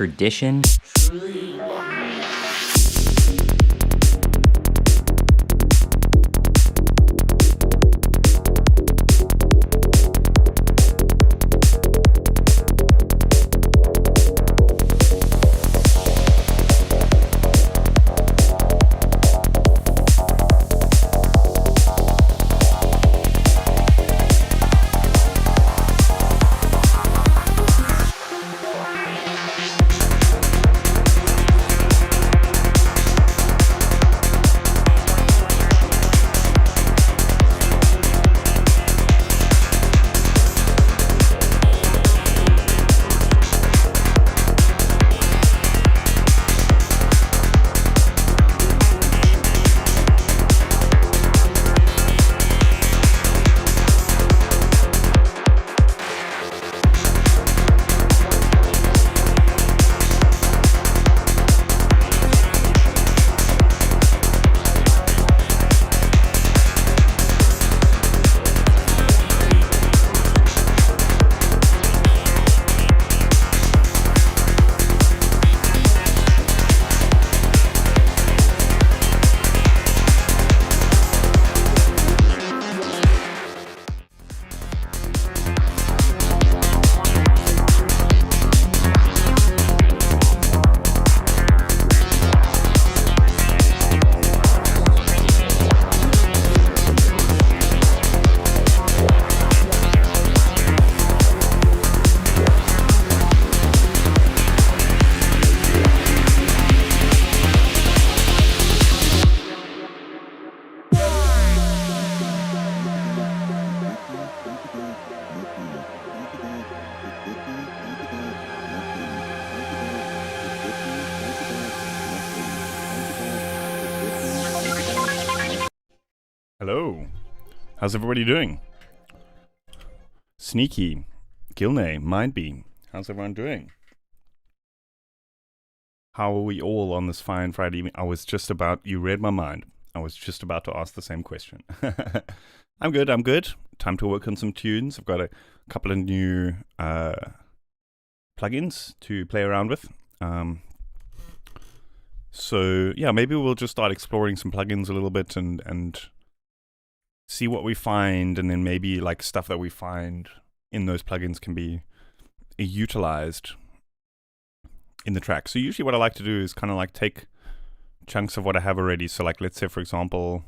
tradition. Hello. How's everybody doing? Sneaky, Gilney, Mindbee. How's everyone doing? How are we all on this fine Friday evening? You read my mind. I was just about to ask the same question. I'm good. Time to work on some tunes. I've got a couple of new plugins to play around with. So yeah, maybe we'll just start exploring some plugins a little bit and see what we find, and then maybe like stuff that we find in those plugins can be utilized in the track. So usually what I like to do is kind of like take chunks of what I have already. So like, let's say for example,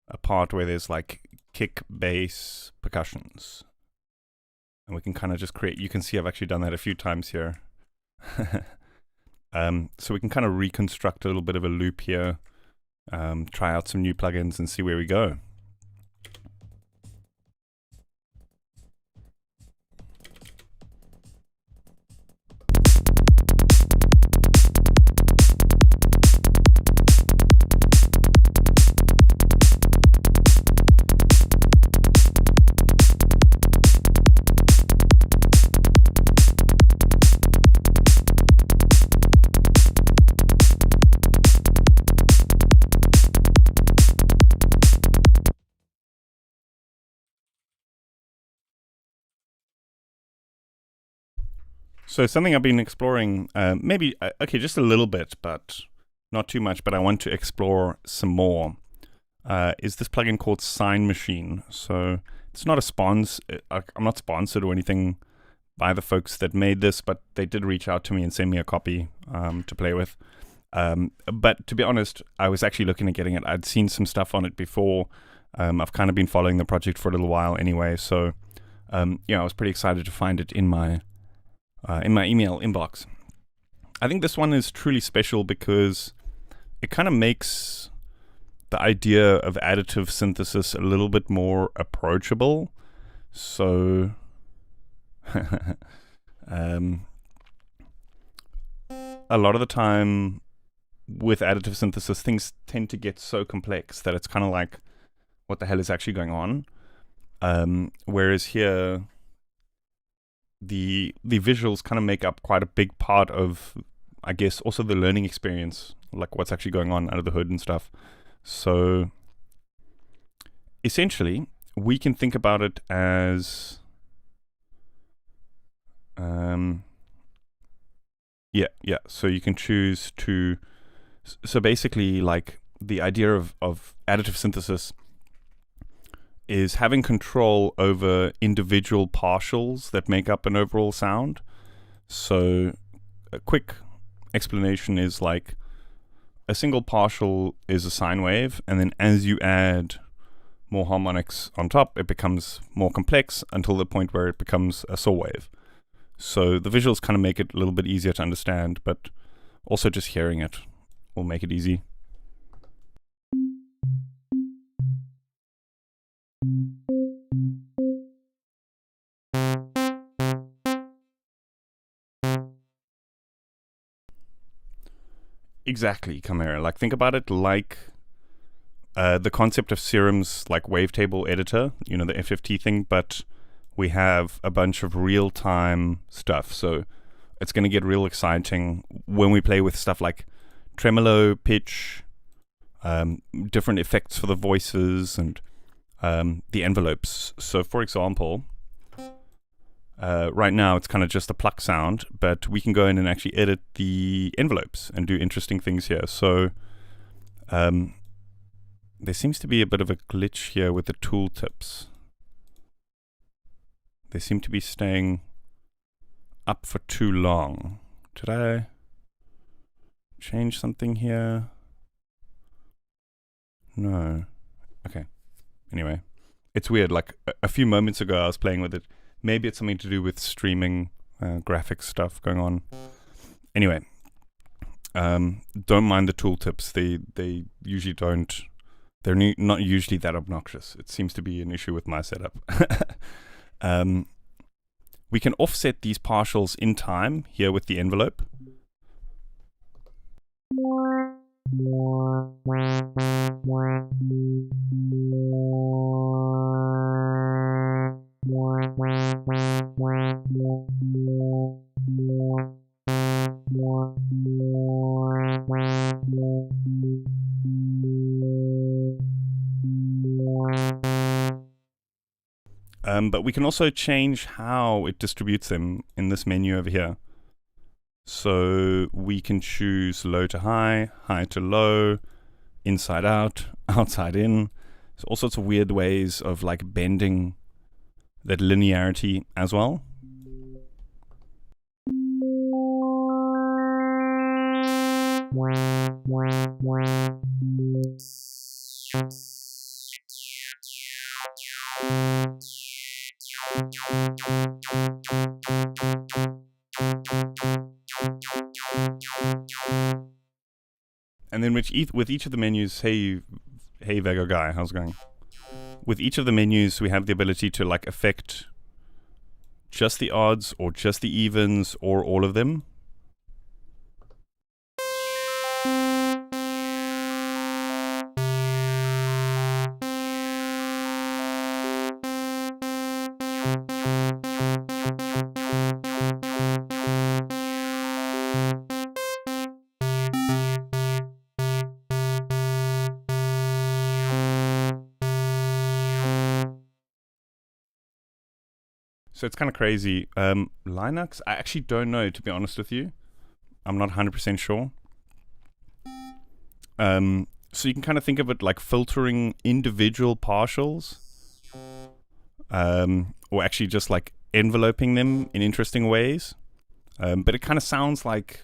a part where there's like kick, bass, percussions, and we can kind of just create, you can see I've actually done that a few times here. So we can kind of reconstruct a little bit of a loop here, try out some new plugins and see where we go. So something I've been exploring, maybe, okay, just a little bit, but not too much, but I want to explore some more, is this plugin called Sign Machine. So it's not a I'm not sponsored or anything by the folks that made this, but they did reach out to me and send me a copy to play with. But to be honest, I was actually looking at getting it. I'd seen some stuff on it before. I've kind of been following the project for a little while anyway, so yeah, I was pretty excited to find it in my email inbox. I think this one is truly special because it kind of makes the idea of additive synthesis a little bit more approachable. So a lot of the time with additive synthesis, things tend to get so complex that it's kind of like, what the hell is actually going on? Whereas here, the visuals kind of make up quite a big part of, I guess, also the learning experience, like what's actually going on under the hood and stuff. So essentially, we can think about it as Yeah. So you can choose to. So basically, like the idea of additive synthesis is having control over individual partials that make up an overall sound. So a quick explanation is like a single partial is a sine wave, and then as you add more harmonics on top, it becomes more complex until the point where it becomes a saw wave. So the visuals kind of make it a little bit easier to understand, but also just hearing it will make it easy. Exactly, Chimera. Like, think about it like the concept of Serum's like wavetable editor, you know, the FFT thing, but we have a bunch of real-time stuff. So it's going to get real exciting when we play with stuff like tremolo, pitch, different effects for the voices, and the envelopes. So, for example, right now it's kind of just a pluck sound, but we can go in and actually edit the envelopes and do interesting things here. So there seems to be a bit of a glitch here with the tooltips. They seem to be staying up for too long. Did I change something here? No. Okay. Anyway, it's weird. Like a few moments ago I was playing with it. Maybe it's something to do with streaming graphics stuff going on. Anyway, don't mind the tooltips. They usually don't. They're not usually that obnoxious. It seems to be an issue with my setup. We can offset these partials in time here with the envelope. But we can also change how it distributes them in this menu over here. So we can choose low to high, high to low, inside out, outside in. So all sorts of weird ways of like bending that linearity as well. And then with each of the menus, hey Vega guy, how's it going? With each of the menus, we have the ability to like affect just the odds or just the evens or all of them. So it's kind of crazy. Linux, I actually don't know, to be honest with you. I'm not 100% sure. So you can kind of think of it like filtering individual partials, or actually just like enveloping them in interesting ways. But it kind of sounds like,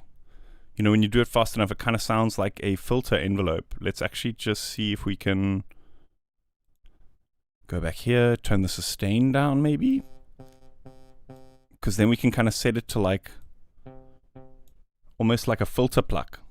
you know, when you do it fast enough, it kind of sounds like a filter envelope. Let's actually just see if we can go back here, turn the sustain down maybe. Because then we can kind of set it to like almost like a filter pluck.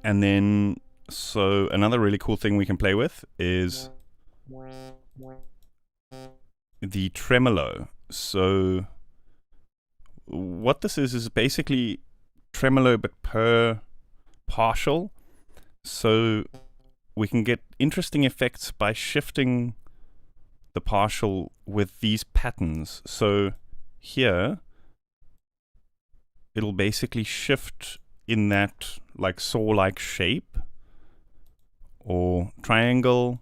And then So another really cool thing we can play with is the tremolo. So what this is basically tremolo but per partial. So we can get interesting effects by shifting the partial with these patterns. So here it'll basically shift in that like saw-like shape or triangle,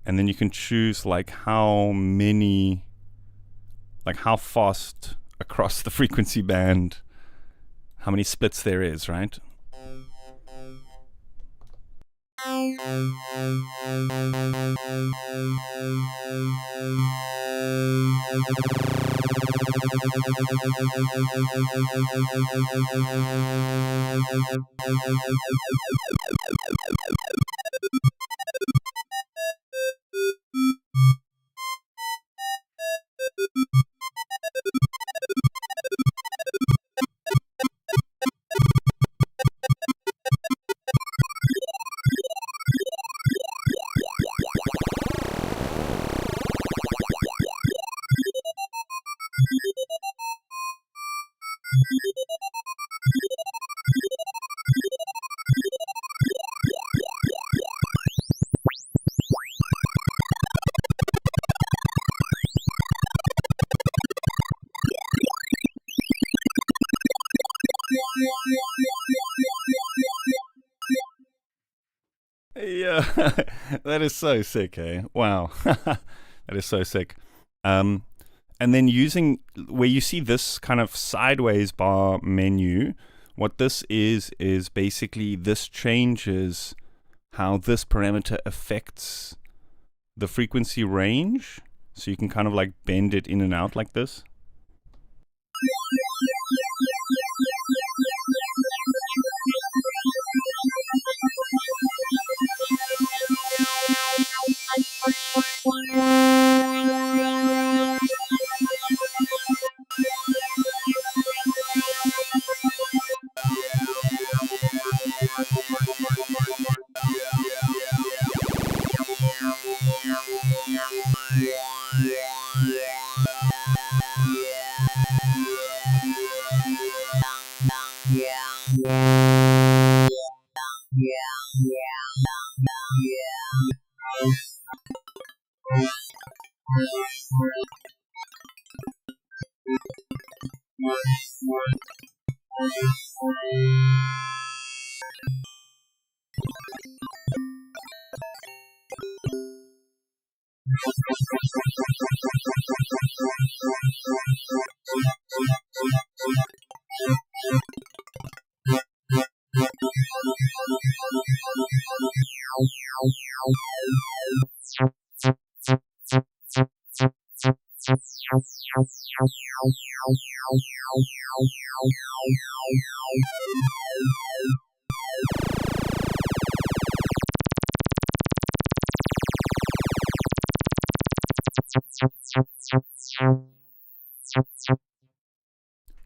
and then you can choose like how many, like how fast across the frequency band, how many splits there is, right? Yeah, that is so sick, eh? Wow, that is so sick. And then using where you see this kind of sideways bar menu, what this is basically this changes how this parameter affects the frequency range. So you can kind of like bend it in and out like this.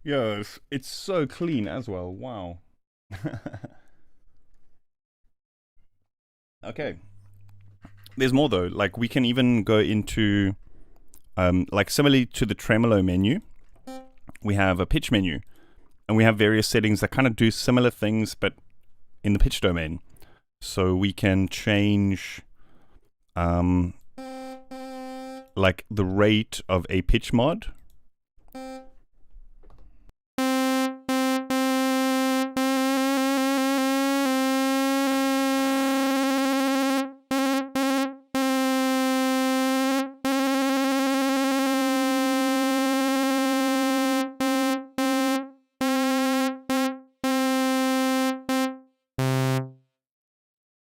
Yeah, it's so clean as well. Wow. Okay. There's more though. Like we can even go into, like similarly to the tremolo menu, we have a pitch menu, and we have various settings that kind of do similar things, but in the pitch domain. So we can change, like the rate of a pitch mod.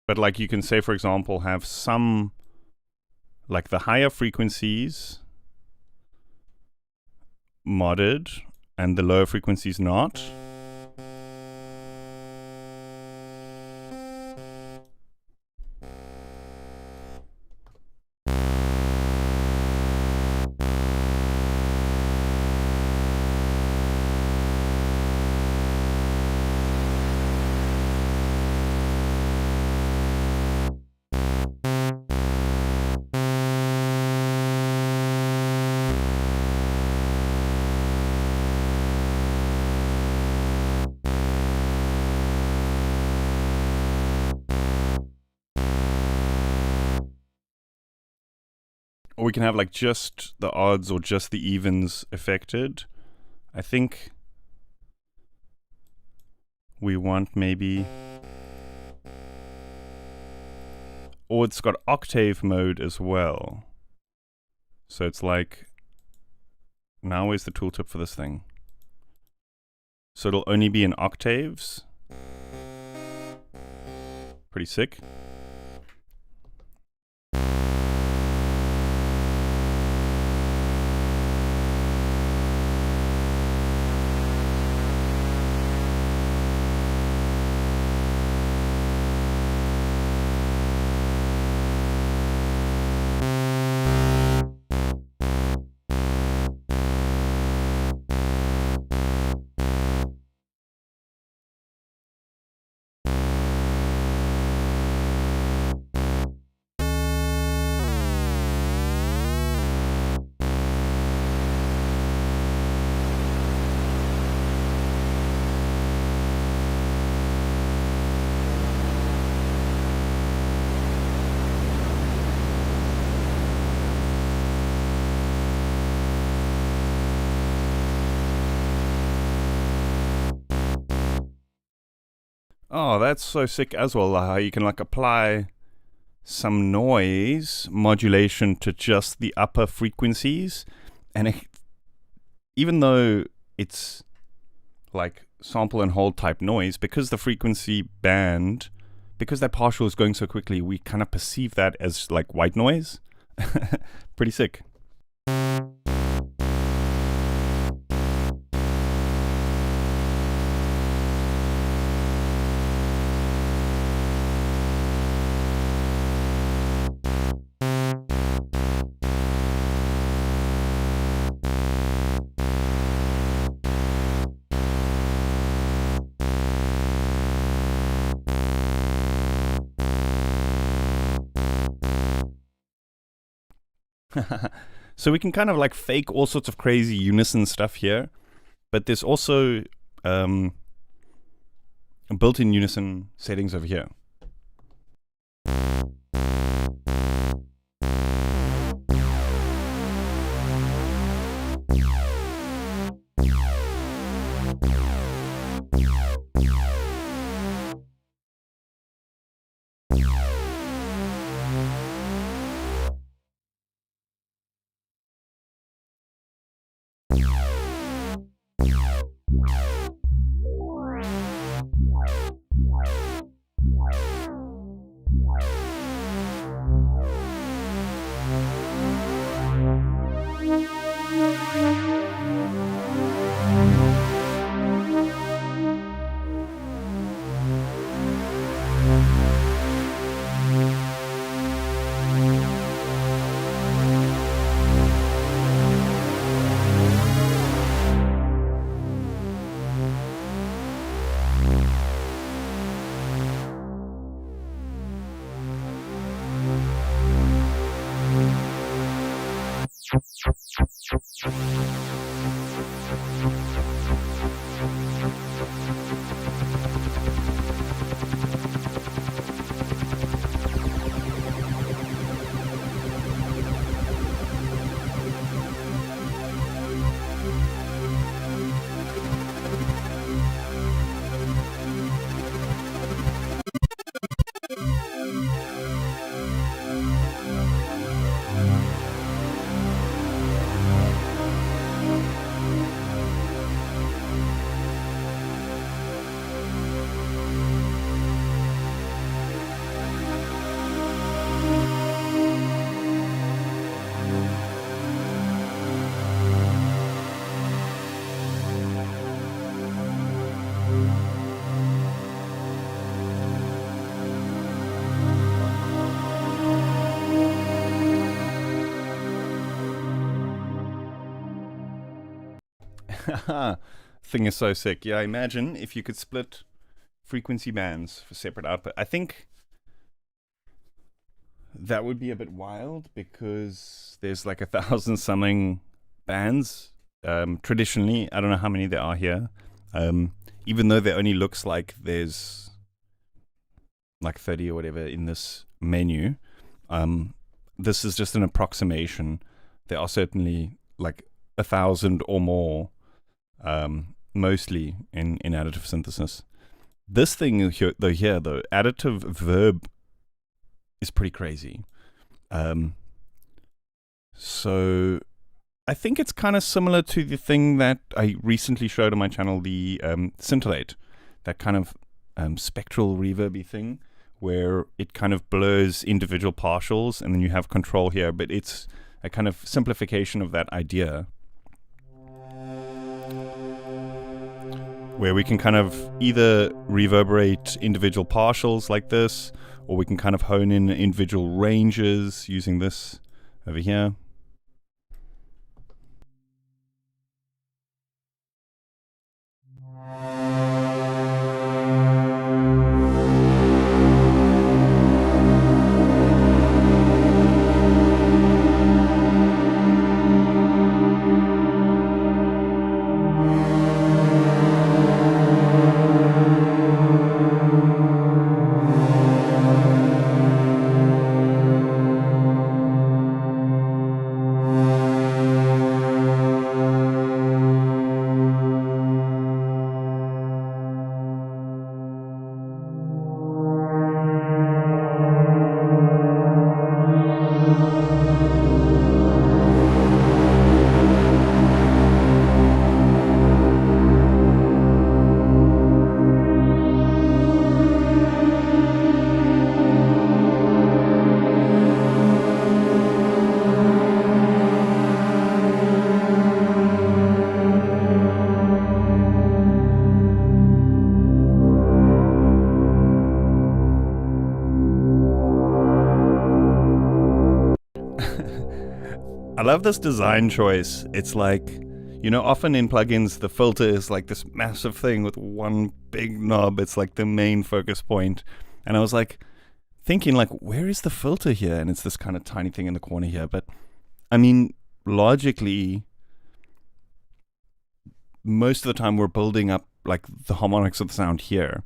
But like you can say, for example, have some, like the higher frequencies modded and the lower frequencies not. Or we can have like just the odds or just the evens affected. I think we want maybe... Or it's got octave mode as well. So it's like... Now where's the tooltip for this thing? So it'll only be in octaves. Pretty sick. Oh, that's so sick as well, how you can like apply some noise modulation to just the upper frequencies. And even though it's like sample and hold type noise, because the frequency band, because that partial is going so quickly, we kind of perceive that as like white noise. Pretty sick. So we can kind of like fake all sorts of crazy unison stuff here, but there's also built-in unison settings over here. Thing is so sick. Yeah, imagine if you could split frequency bands for separate output. I think that would be a bit wild because there's like 1,000 something bands. Traditionally, I don't know how many there are here. Even though there only looks like there's like 30 or whatever in this menu. this is just an approximation. There are certainly like 1,000 or more, mostly in additive synthesis. This thing here, though, additive verb is pretty crazy. So I think it's kind of similar to the thing that I recently showed on my channel, the scintillate, that kind of spectral reverby thing, where it kind of blurs individual partials and then you have control here, but it's a kind of simplification of that idea, where we can kind of either reverberate individual partials like this, or we can kind of hone in individual ranges using this over here. I love this design choice. It's like, often in plugins, the filter is like this massive thing with one big knob. It's like the main focus point. And I was like thinking, like, where is the filter here? And it's this kind of tiny thing in the corner here. But I mean, logically, most of the time we're building up like the harmonics of the sound here.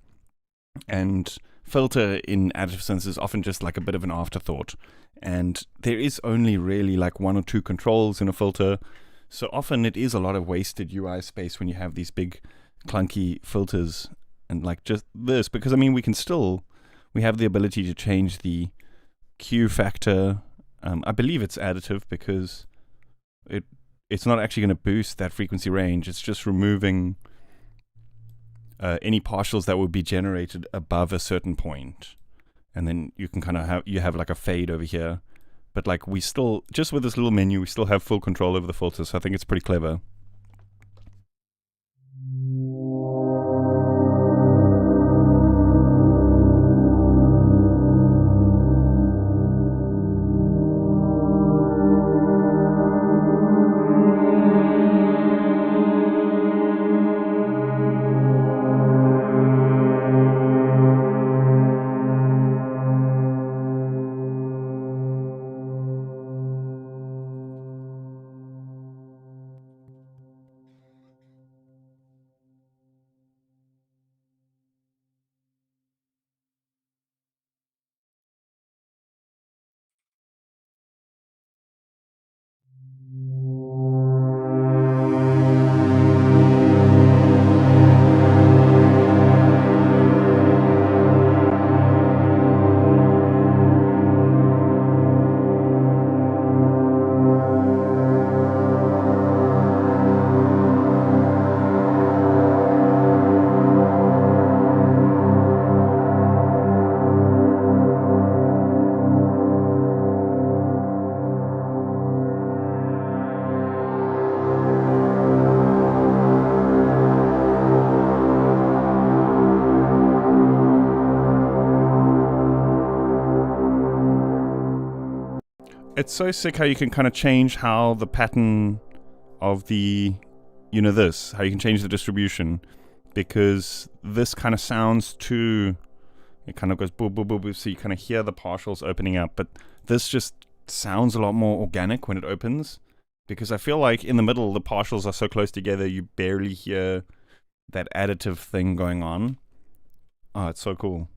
And filter in additive synthesis is often just like a bit of an afterthought. And there is only really like one or two controls in a filter. So often it is a lot of wasted UI space when you have these big clunky filters and like just this, because I mean, we have the ability to change the Q factor. I believe it's additive because it's not actually going to boost that frequency range. It's just removing any partials that would be generated above a certain point. And then you can kind of have like a fade over here. But like we still, just with this little menu, we still have full control over the filters. So I think it's pretty clever. It's so sick how you can kind of change how the pattern of the, how you can change the distribution, because this kind of sounds too, it kind of goes boop, boop, boop, boop, so you kind of hear the partials opening up, but this just sounds a lot more organic when it opens, because I feel like in the middle, the partials are so close together, you barely hear that additive thing going on. Oh, it's so cool.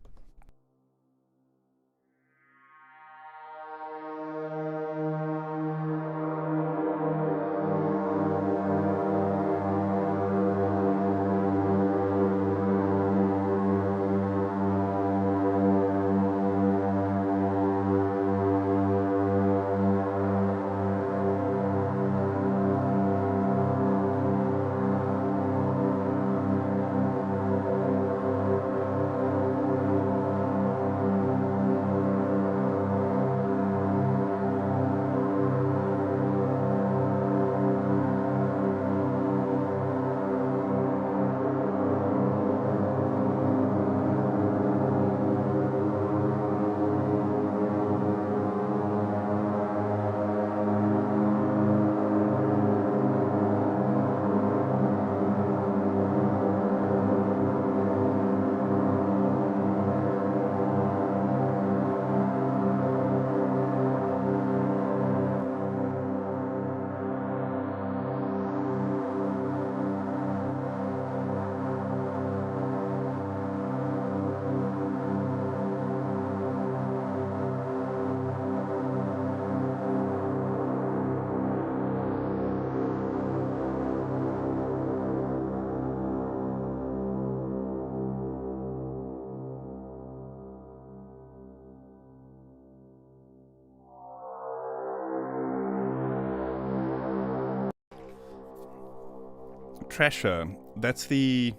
Trasher. That's the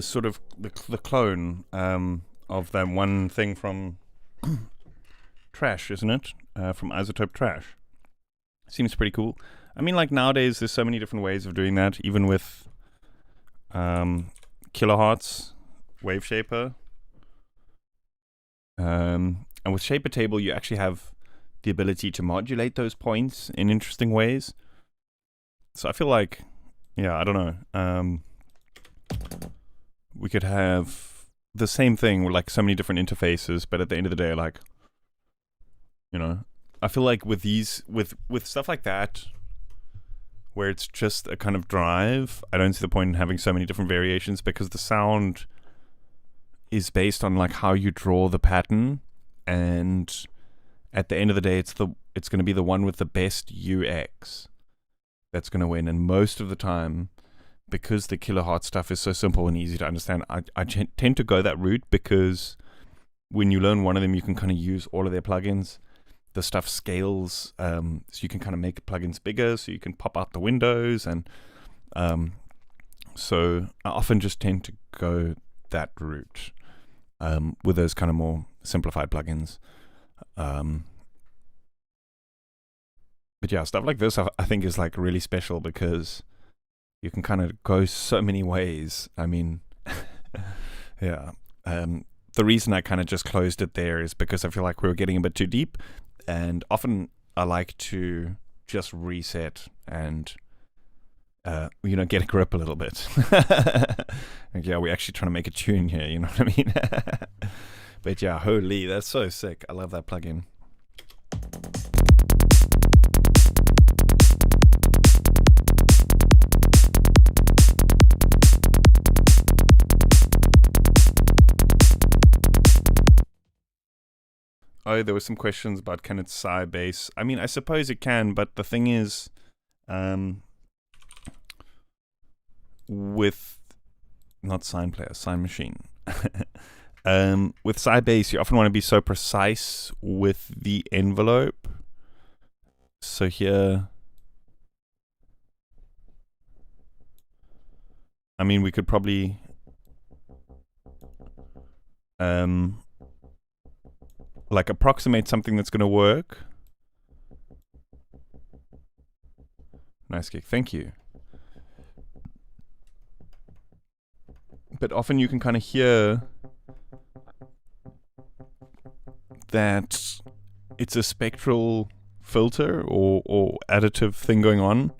sort of the clone of that one thing from Trash, isn't it? From iZotope Trash. Seems pretty cool. I mean, like nowadays, there's so many different ways of doing that. Even with Kilohearts, Wave Shaper, and with Shaper Table, you actually have the ability to modulate those points in interesting ways. So I feel like, yeah, I don't know. We could have the same thing with like so many different interfaces, but at the end of the day, like, you know, I feel like with these, with stuff like that, where it's just a kind of drive, I don't see the point in having so many different variations, because the sound is based on like how you draw the pattern, and at the end of the day, it's going to be the one with the best UX that's going to win. And most of the time, because the Kilohearts stuff is so simple and easy to understand, I tend to go that route, because when you learn one of them, you can kind of use all of their plugins. The stuff scales, so you can kind of make plugins bigger, so you can pop out the windows, and so I often just tend to go that route with those kind of more simplified plugins. But yeah, stuff like this I think is like really special, because you can kind of go so many ways. I mean, yeah. The reason I kind of just closed it there is because I feel like we were getting a bit too deep, and often I like to just reset and get a grip a little bit. Like, yeah, we're actually trying to make a tune here, you know what I mean? But yeah, holy, that's so sick. I love that plugin. Oh, there were some questions about can it Sybase. I mean, I suppose it can, but the thing is, with not Sign Player, Sign Machine. With Sybase, you often want to be so precise with the envelope. So here, I mean, we could probably like approximate something that's going to work. Nice gig, thank you. But often you can kind of hear that it's a spectral filter or additive thing going on.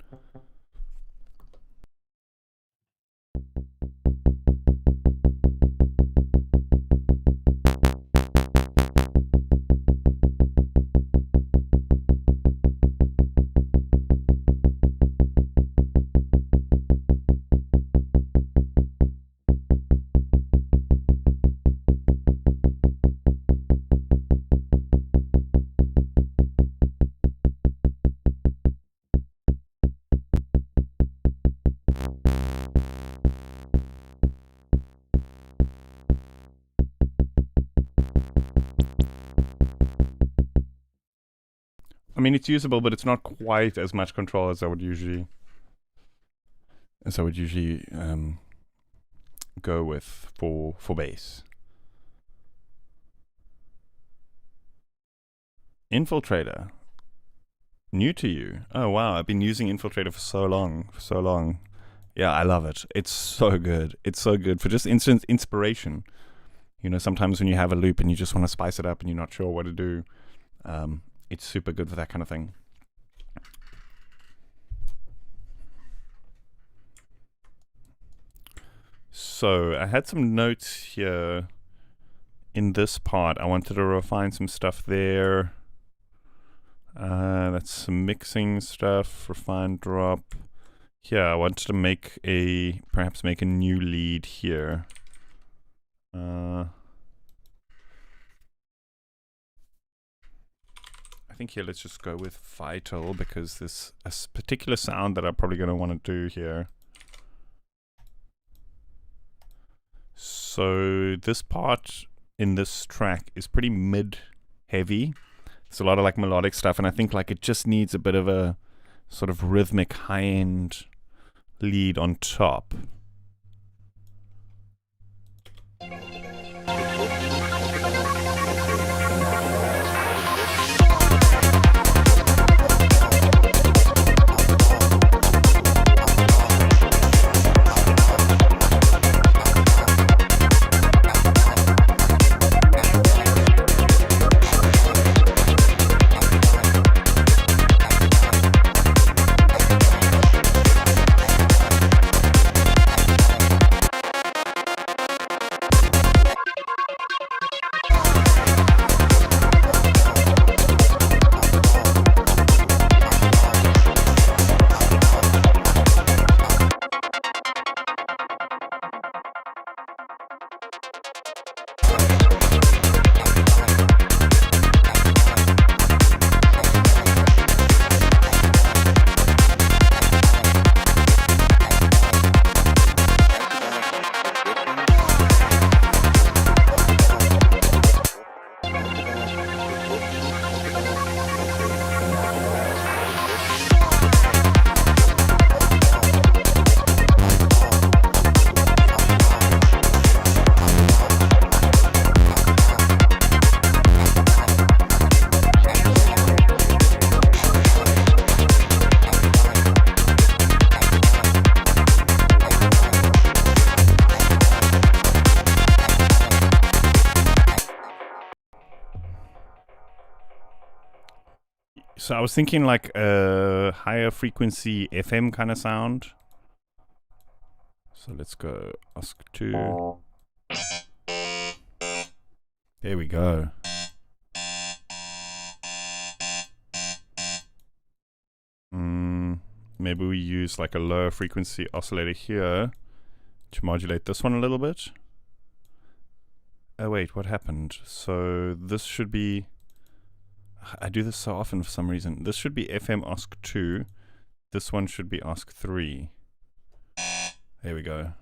I mean, it's usable, but it's not quite as much control as I would usually go with for bass. Infiltrator, new to you? Oh wow, I've been using Infiltrator for so long. Yeah, I love it. It's so good. It's so good for just instant inspiration. You know, sometimes when you have a loop and you just want to spice it up and you're not sure what to do, it's super good for that kind of thing. So I had some notes here in this part. I wanted to refine some stuff there. That's some mixing stuff, refine drop. Yeah, I wanted to perhaps make a new lead here. I think here let's just go with Vital, because there's a particular sound that I'm probably going to want to do here. So this part in this track is pretty mid-heavy. It's a lot of like melodic stuff, and I think like it just needs a bit of a sort of rhythmic high-end lead on top. So I was thinking like a higher frequency FM kind of sound. So let's go OSC2. There we go. Maybe we use like a lower frequency oscillator here to modulate this one a little bit. Oh wait, what happened? So this should be... I do this so often for some reason. This should be FM OSC2. This one should be OSC3. There we go.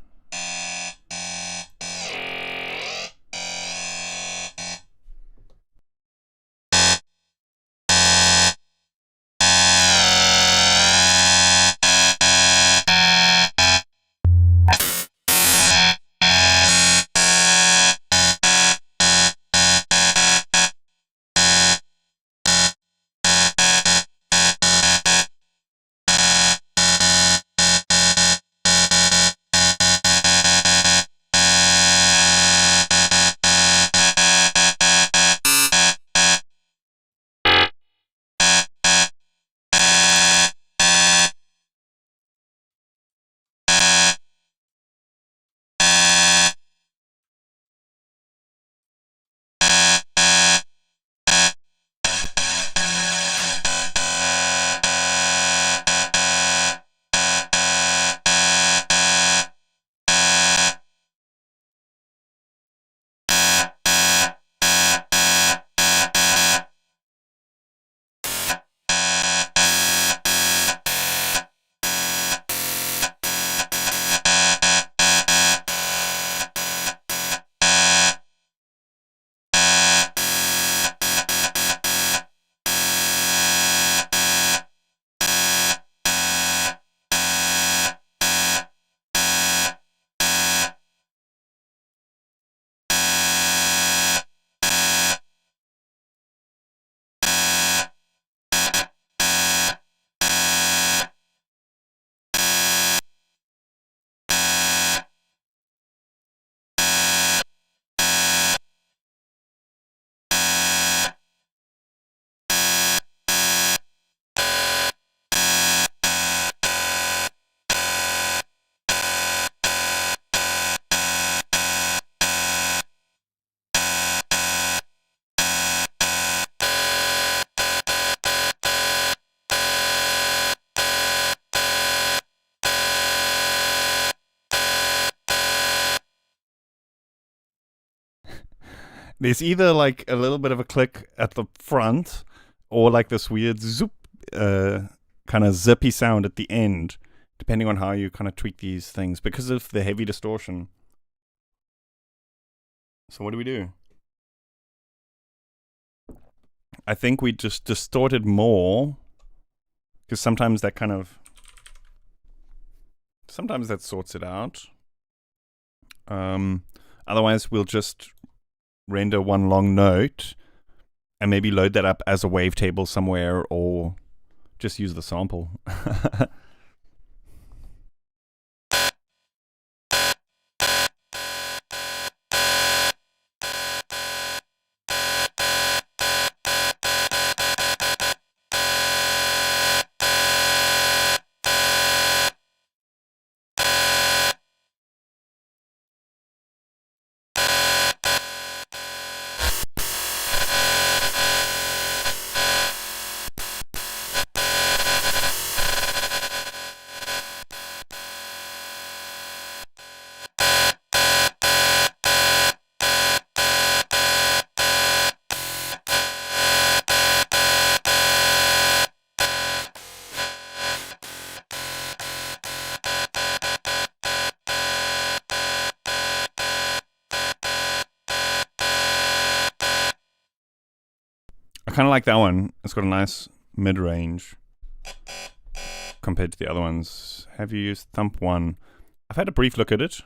There's either like a little bit of a click at the front or like this weird zoop kind of zippy sound at the end, depending on how you kind of tweak these things because of the heavy distortion. So what do? I think we just distorted more because sometimes sometimes that sorts it out. Otherwise, we'll just render one long note and maybe load that up as a wavetable somewhere, or just use the sample. I kind of like that one. It's got a nice mid-range compared to the other ones. Have you used Thump 1? I've had a brief look at it.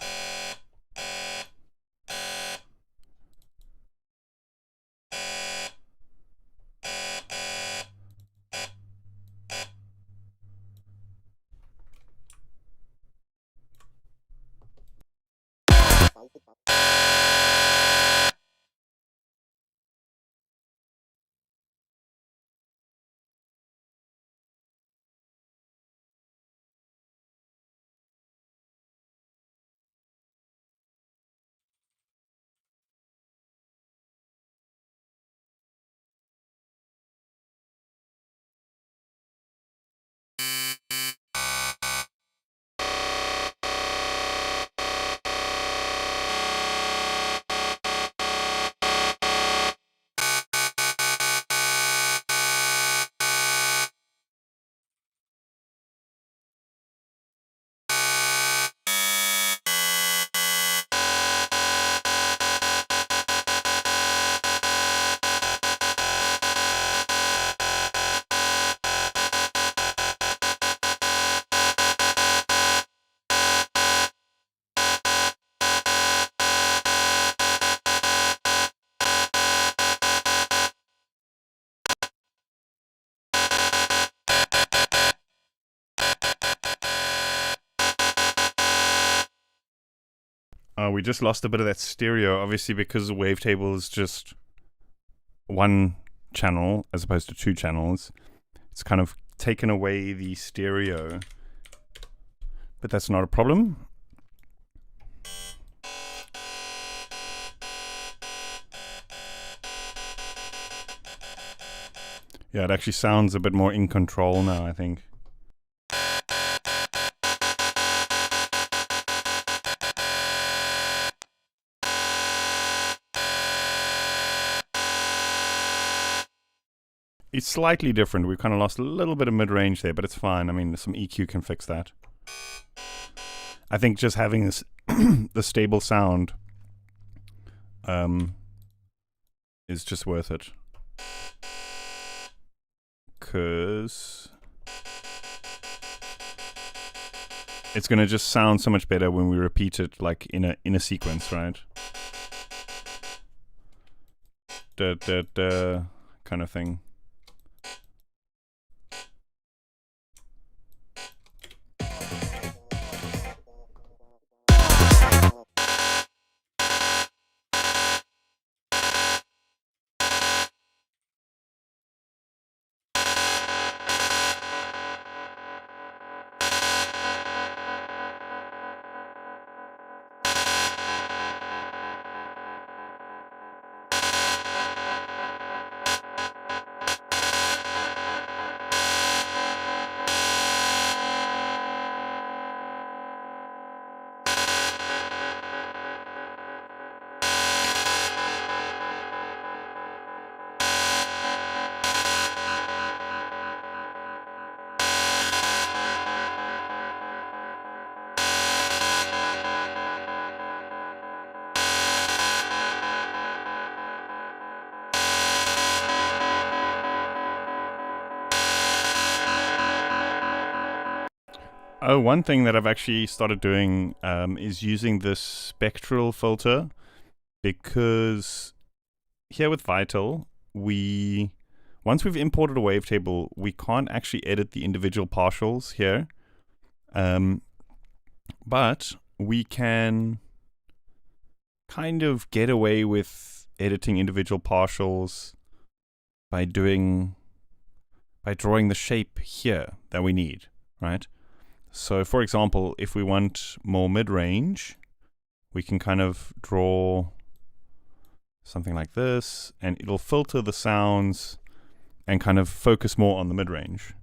We just lost a bit of that stereo, obviously, because the wavetable is just one channel as opposed to two channels. It's kind of taken away the stereo, but that's not a problem. Yeah, it actually sounds a bit more in control now, I think. It's slightly different. We've kind of lost a little bit of mid-range there, but it's fine. I mean, some EQ can fix that. I think just having this the stable sound is just worth it. Because it's going to just sound so much better when we repeat it like in a sequence, right? Da, da, da, kind of thing. Oh, one thing that I've actually started doing is using this spectral filter, because here with Vital, once we've imported a wavetable, we can't actually edit the individual partials here. But we can kind of get away with editing individual partials by drawing the shape here that we need, right? So for example, if we want more mid-range, we can kind of draw something like this, and it'll filter the sounds and kind of focus more on the mid-range.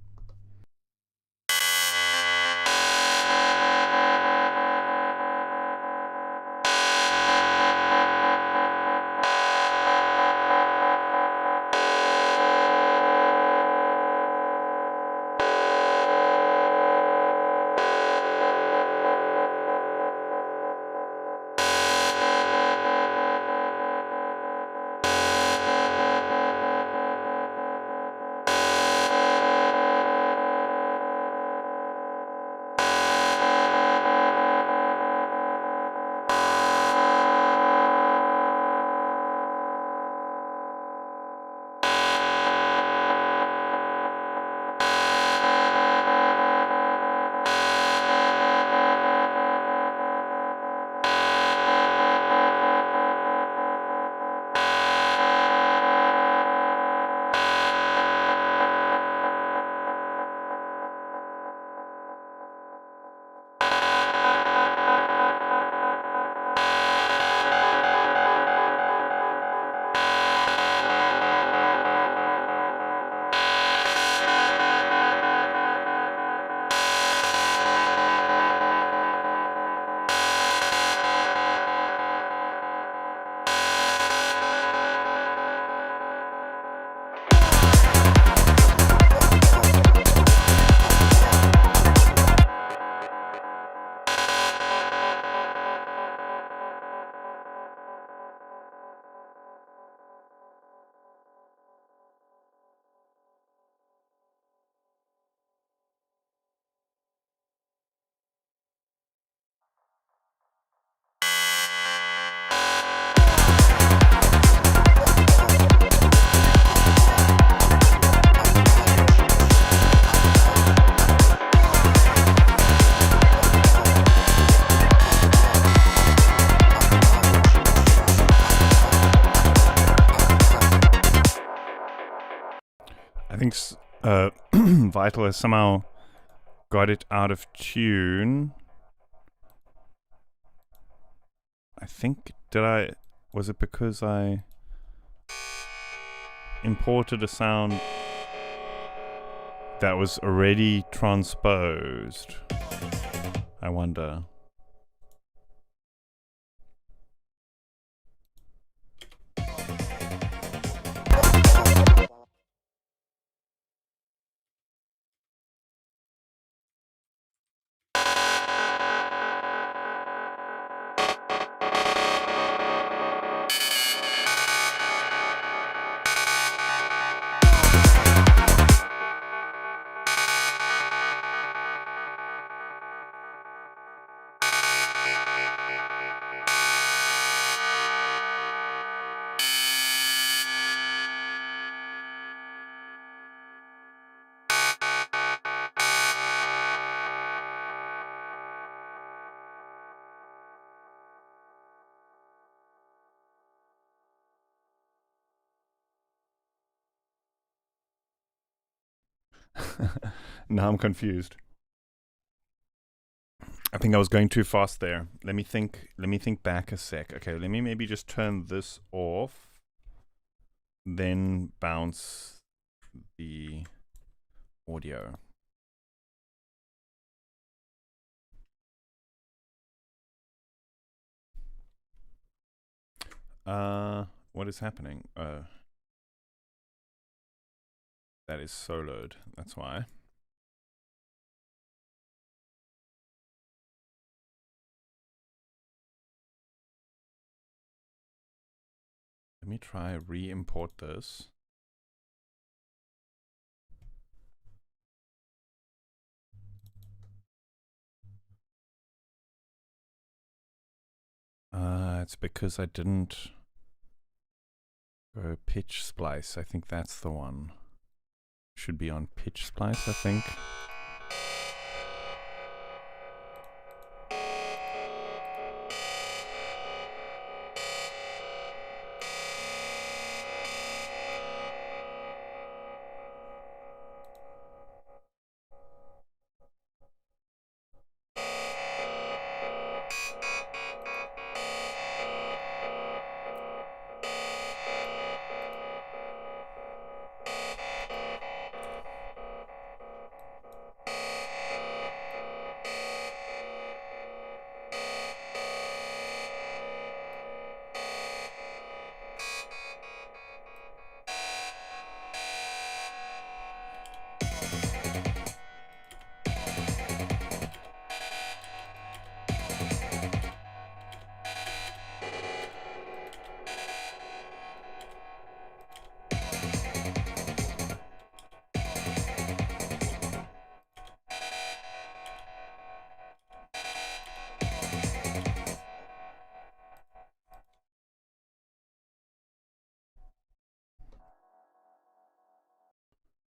I think Vital has somehow got it out of tune. I think, was it because I imported a sound that was already transposed? I wonder. Now I'm confused. I think I was going too fast there. Let me think back a sec. Okay, let me maybe just turn this off, then bounce the audio. What is happening? That is soloed, that's why. Let me try re-import this. it's because I didn't go pitch splice. I think that's the one. Should be on pitch splice, I think.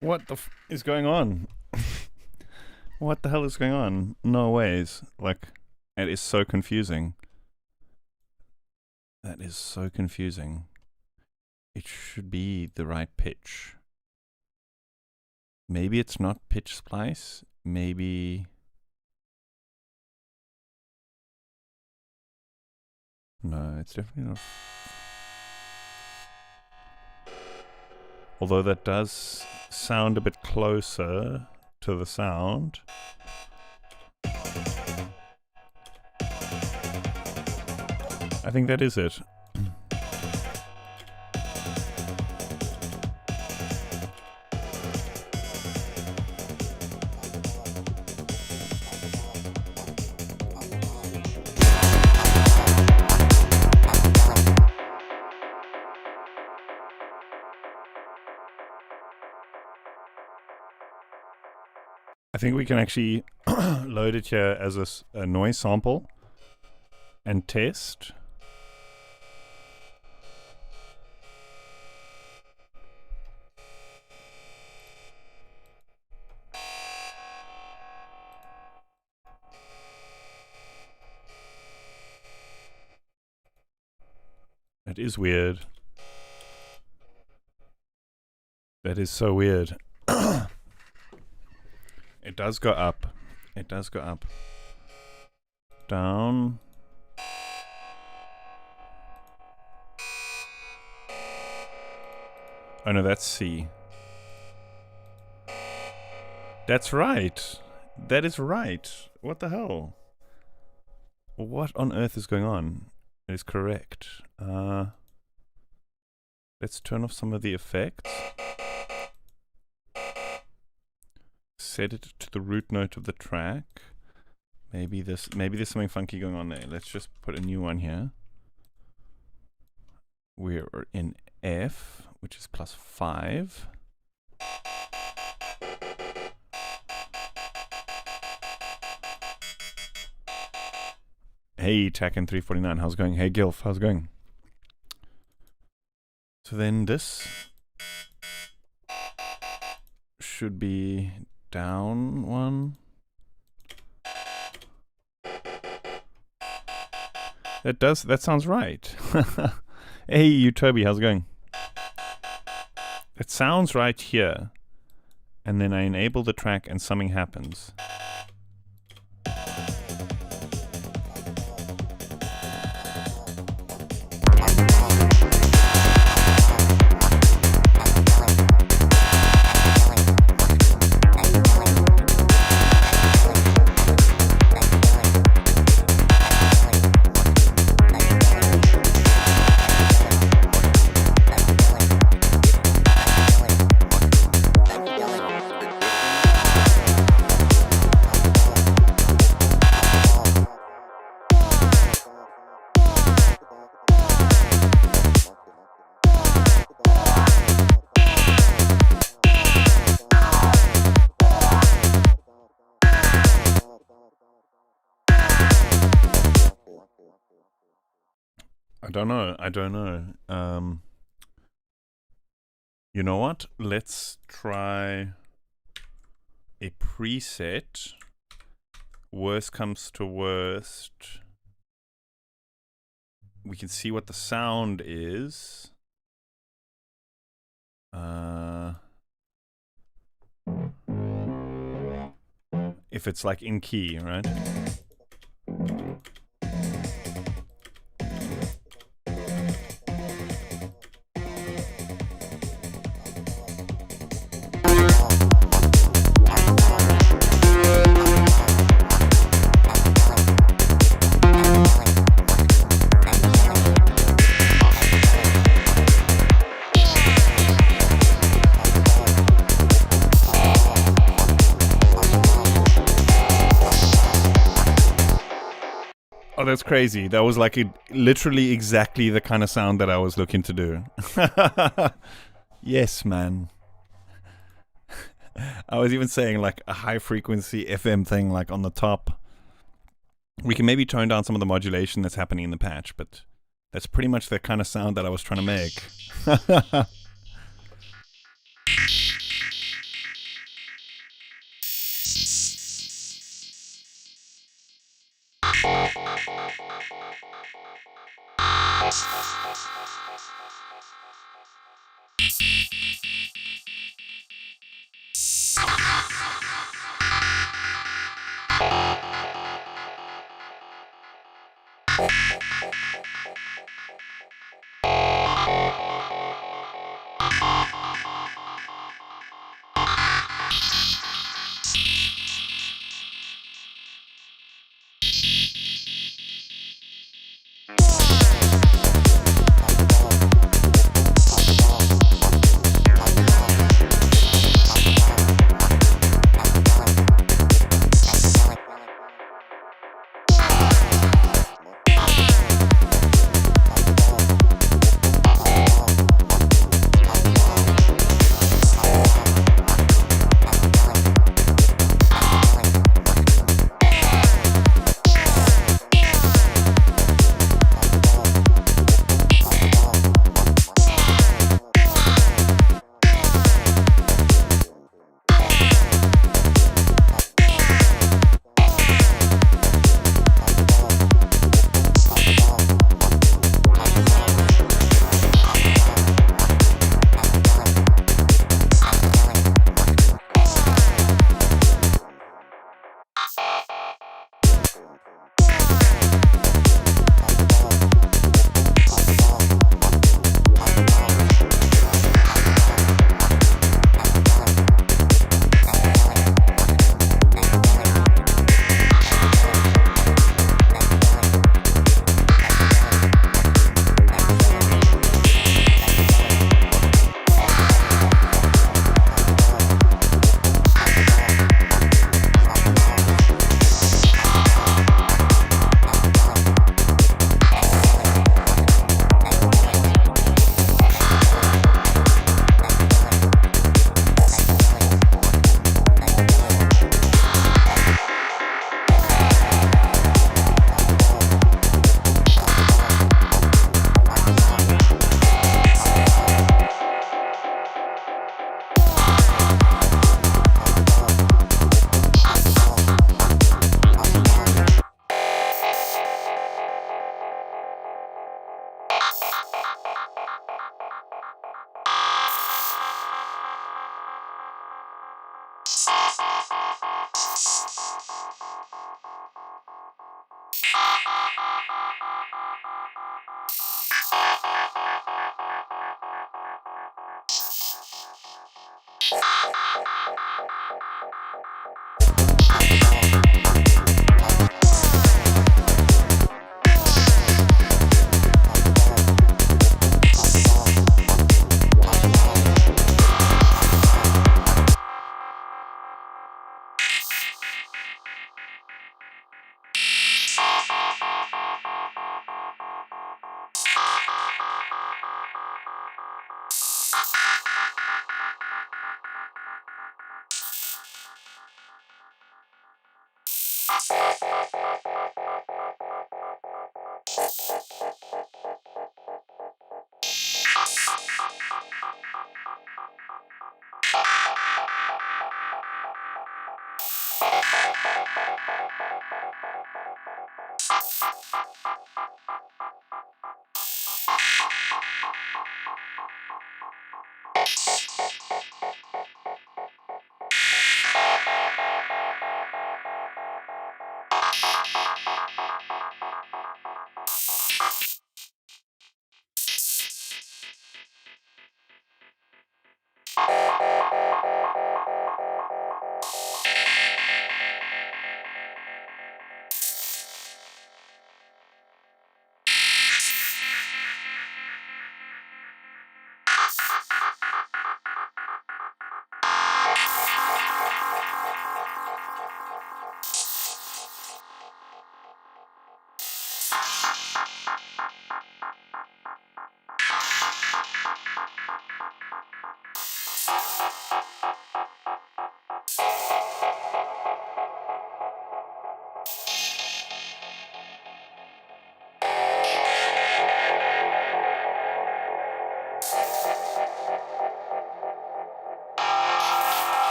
What the is going on? What the hell is going on? No ways. Like, it is so confusing. That is so confusing. It should be the right pitch. Maybe it's not pitch splice. Maybe... No, it's definitely not. Although that does sound a bit closer to the sound. I think that is it. I think we can actually load it here as a noise sample and test. That is weird. That is so weird. It does go up. It does go up. Down. Oh no, that's C. That's right. That is right. What the hell? What on earth is going on? It is correct. Let's turn off some of the effects. Set it to the root note of the track. Maybe there's something funky going on there. Let's just put a new one here. We're in F, which is +5. Hey, Tacken349, how's it going? Hey, Gilf, how's it going? So then this should be down one. That sounds right. Hey, you Toby, how's it going? It sounds right here. And then I enable the track and something happens. I don't know. I don't know. You know what? Let's try a preset. Worst comes to worst. We can see what the sound is. If it's like in key, right? Oh, that's crazy. That was like literally exactly the kind of sound that I was looking to do. Yes, man. I was even saying like a high frequency FM thing like on the top. We can maybe tone down some of the modulation that's happening in the patch, but that's pretty much the kind of sound that I was trying to make.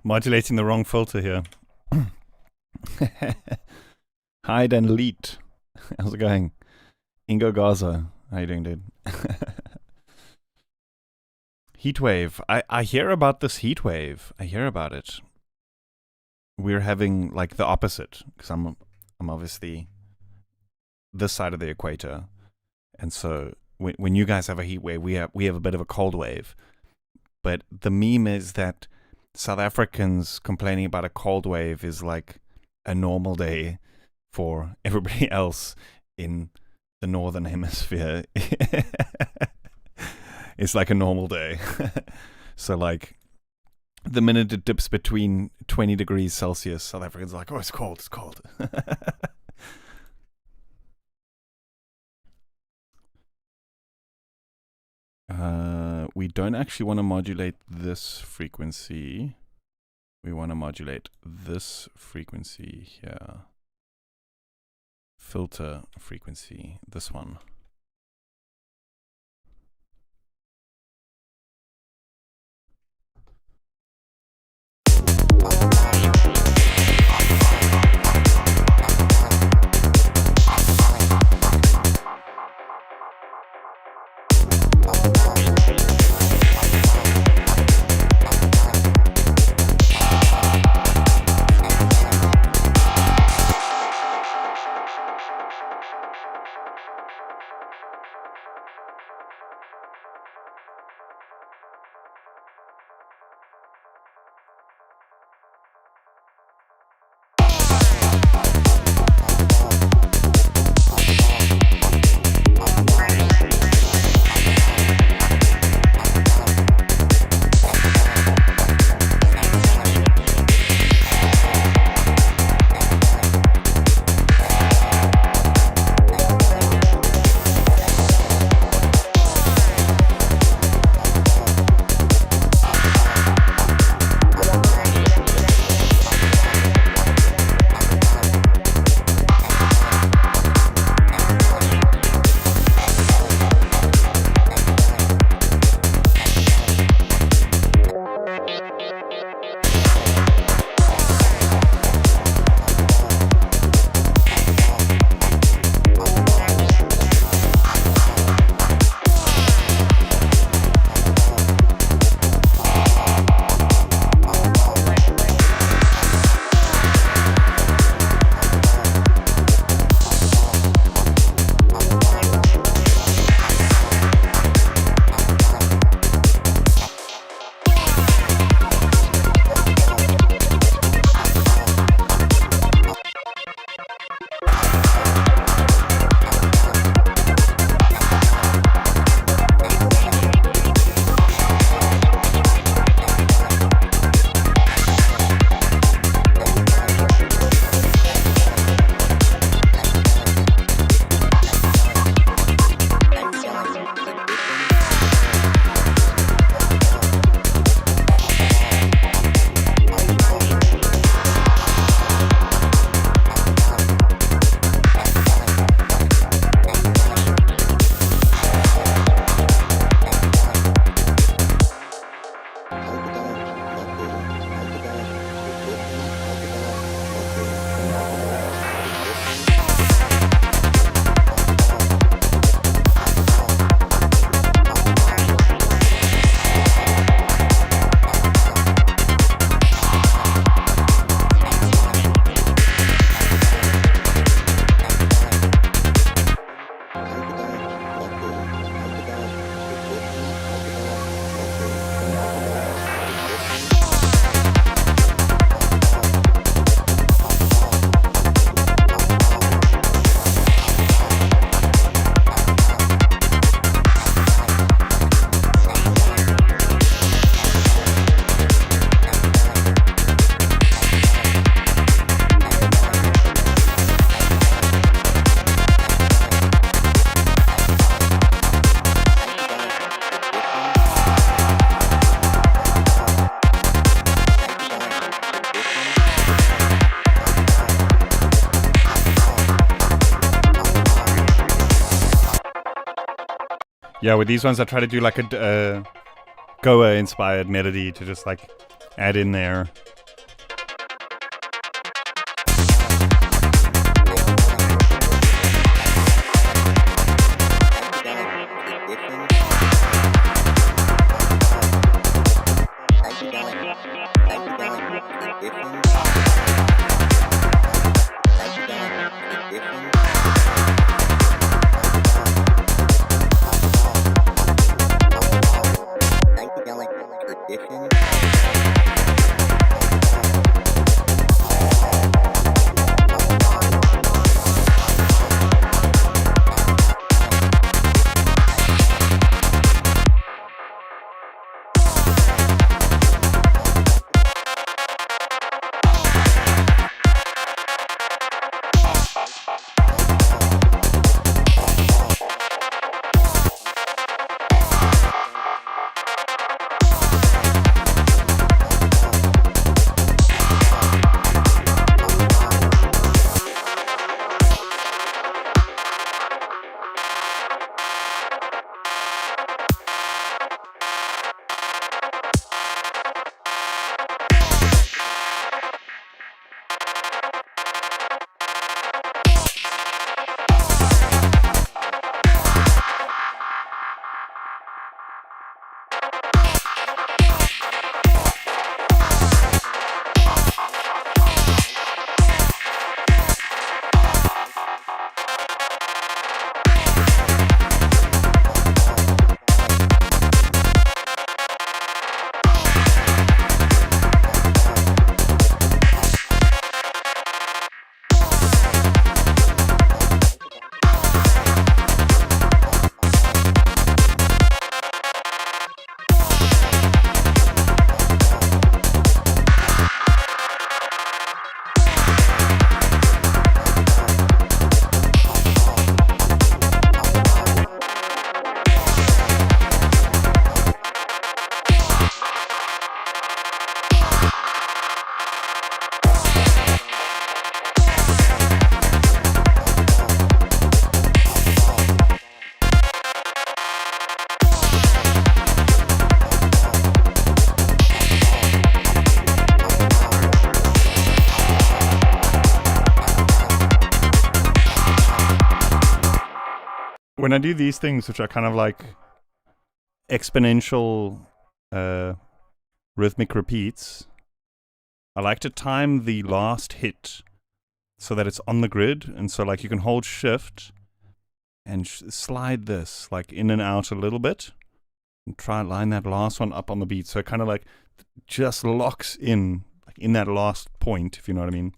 Modulating the wrong filter here. Hide and Leet. How's it going? Ingo Gaza. How you doing, dude? Heatwave. I hear about this heatwave. I hear about it. We're having like the opposite, because I'm obviously this side of the equator, and so when you guys have a heat wave, we have a bit of a cold wave. But the meme is that South Africans complaining about a cold wave is like a normal day for everybody else in the northern hemisphere. It's like a normal day. So like the minute it dips between 20 degrees Celsius, South Africans are like, oh, it's cold, it's cold. We don't actually want to modulate this frequency. We want to modulate this frequency here. Filter frequency, this one. Yeah, with these ones I try to do like a Goa inspired melody to just like add in there. When I do these things, which are kind of like exponential rhythmic repeats, I like to time the last hit so that it's on the grid. And so like you can hold shift and slide this like in and out a little bit and try and line that last one up on the beat. So it kind of like just locks in, like in that last point, if you know what I mean.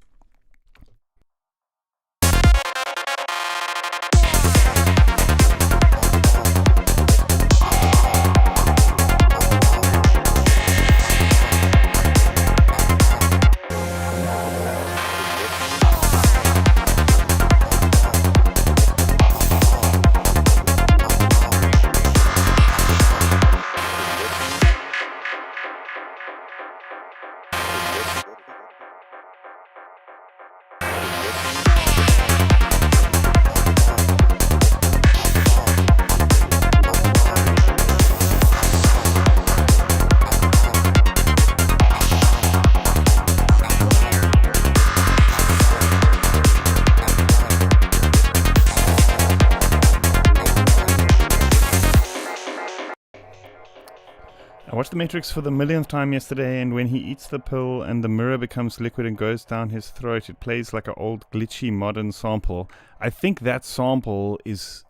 I watched The Matrix for the millionth time yesterday, and when he eats the pill and the mirror becomes liquid and goes down his throat, it plays like an old glitchy modern sample. I think that sample is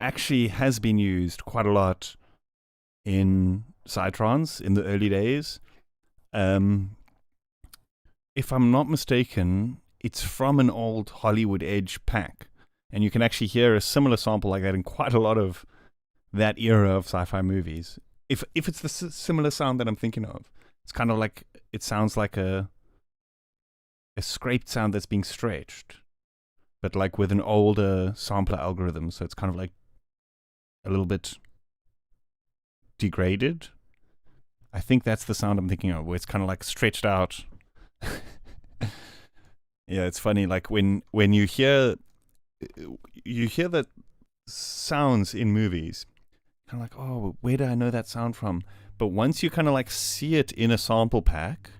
actually has been used quite a lot in Psytrance in the early days. If I'm not mistaken, it's from an old Hollywood Edge pack, and you can actually hear a similar sample like that in quite a lot of that era of sci-fi movies. If it's the similar sound that I'm thinking of, it's kind of like, it sounds like a scraped sound that's being stretched, but like with an older sampler algorithm. So it's kind of like a little bit degraded. I think that's the sound I'm thinking of, where it's kind of like stretched out. Yeah, it's funny. Like when you hear that sounds in movies, kind of like, oh, where do I know that sound from? But once you kind of like see it in a sample pack,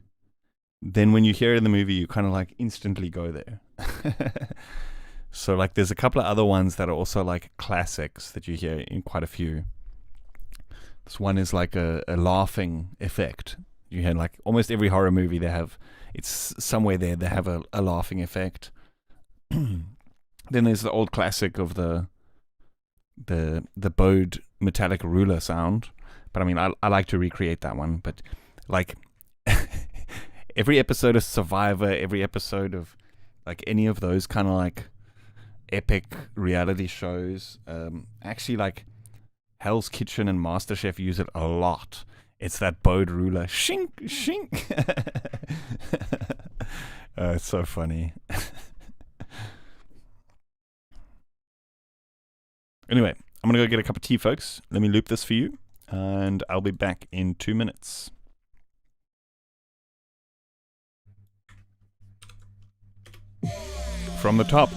then when you hear it in the movie, you kind of like instantly go there. So like there's a couple of other ones that are also like classics that you hear in quite a few. This one is like a laughing effect. You hear like almost every horror movie it's somewhere there they have a laughing effect. Then there's the old classic of the bowed metallic ruler sound. But I mean, I like to recreate that one. But like every episode of Survivor, every episode of like any of those kind of like epic reality shows, actually like Hell's Kitchen and MasterChef use it a lot. It's that bowed ruler, shink, shink. It's so funny. Anyway, I'm gonna go get a cup of tea, folks. Let me loop this for you, and I'll be back in 2 minutes. From the top.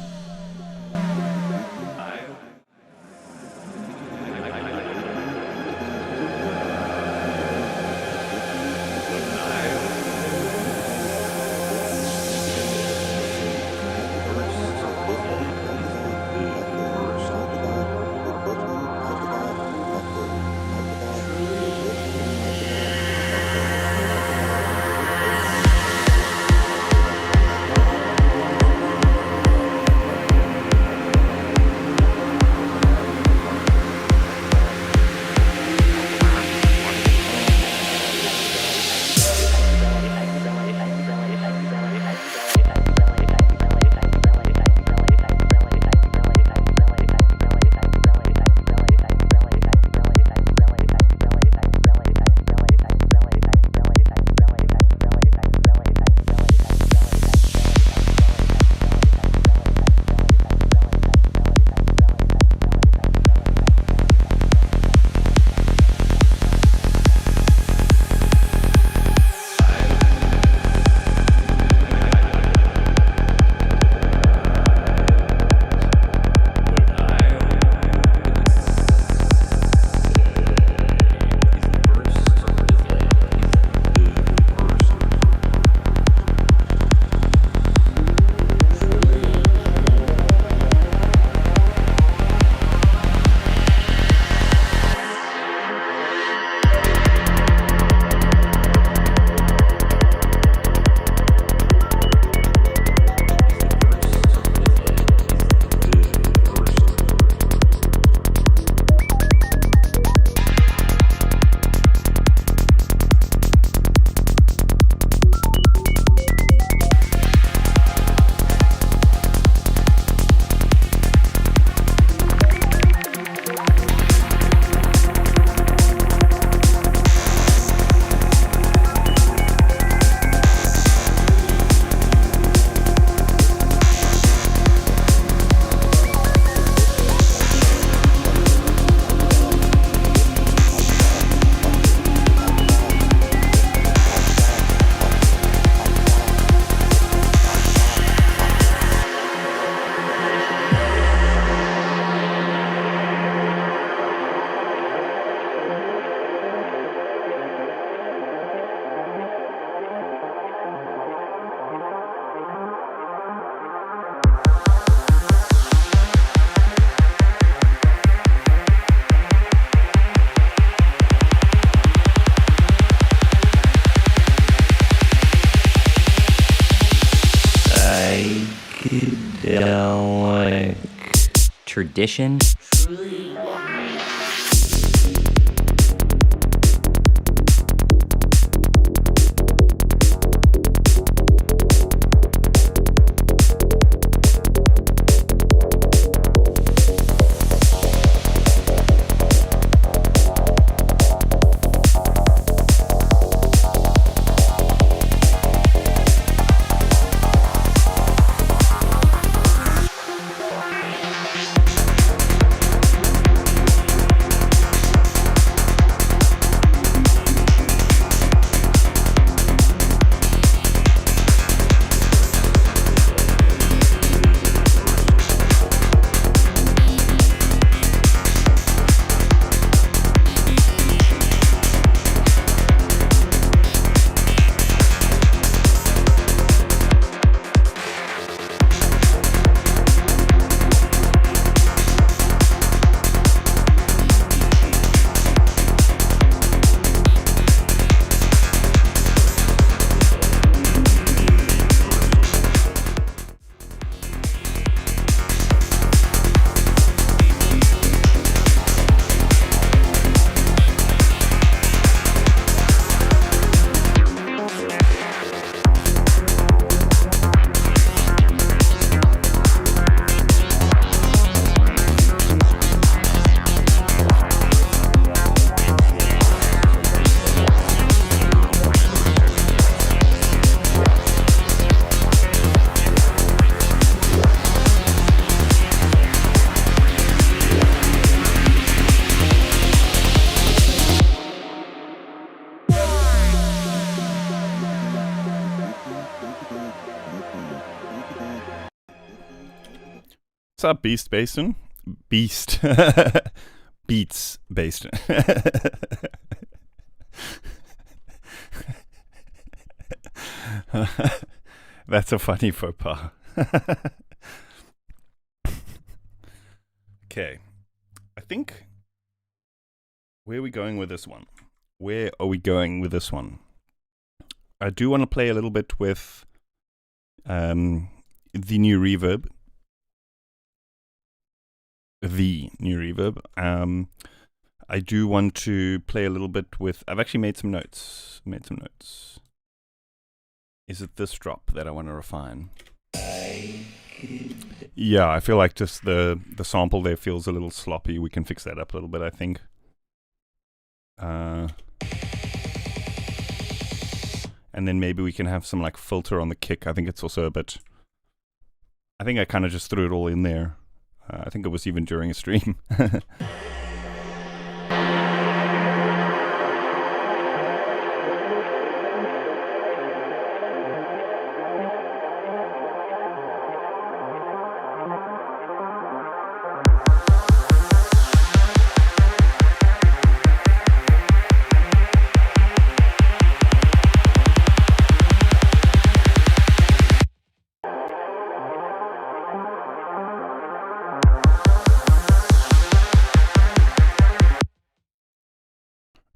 psychedelic tradition. What's up, Beast Baston? Beast. Beats Baston. That's a funny faux pas. Okay. I think... Where are we going with this one? I do want to play a little bit with the new reverb. I do want to play a little bit with... I've actually made some notes. Is it this drop that I want to refine? Yeah, I feel like just the sample there feels a little sloppy. We can fix that up a little bit, I think. And then maybe we can have some like filter on the kick. I think it's also a bit... I think I kind of just threw it all in there. I think it was even during a stream.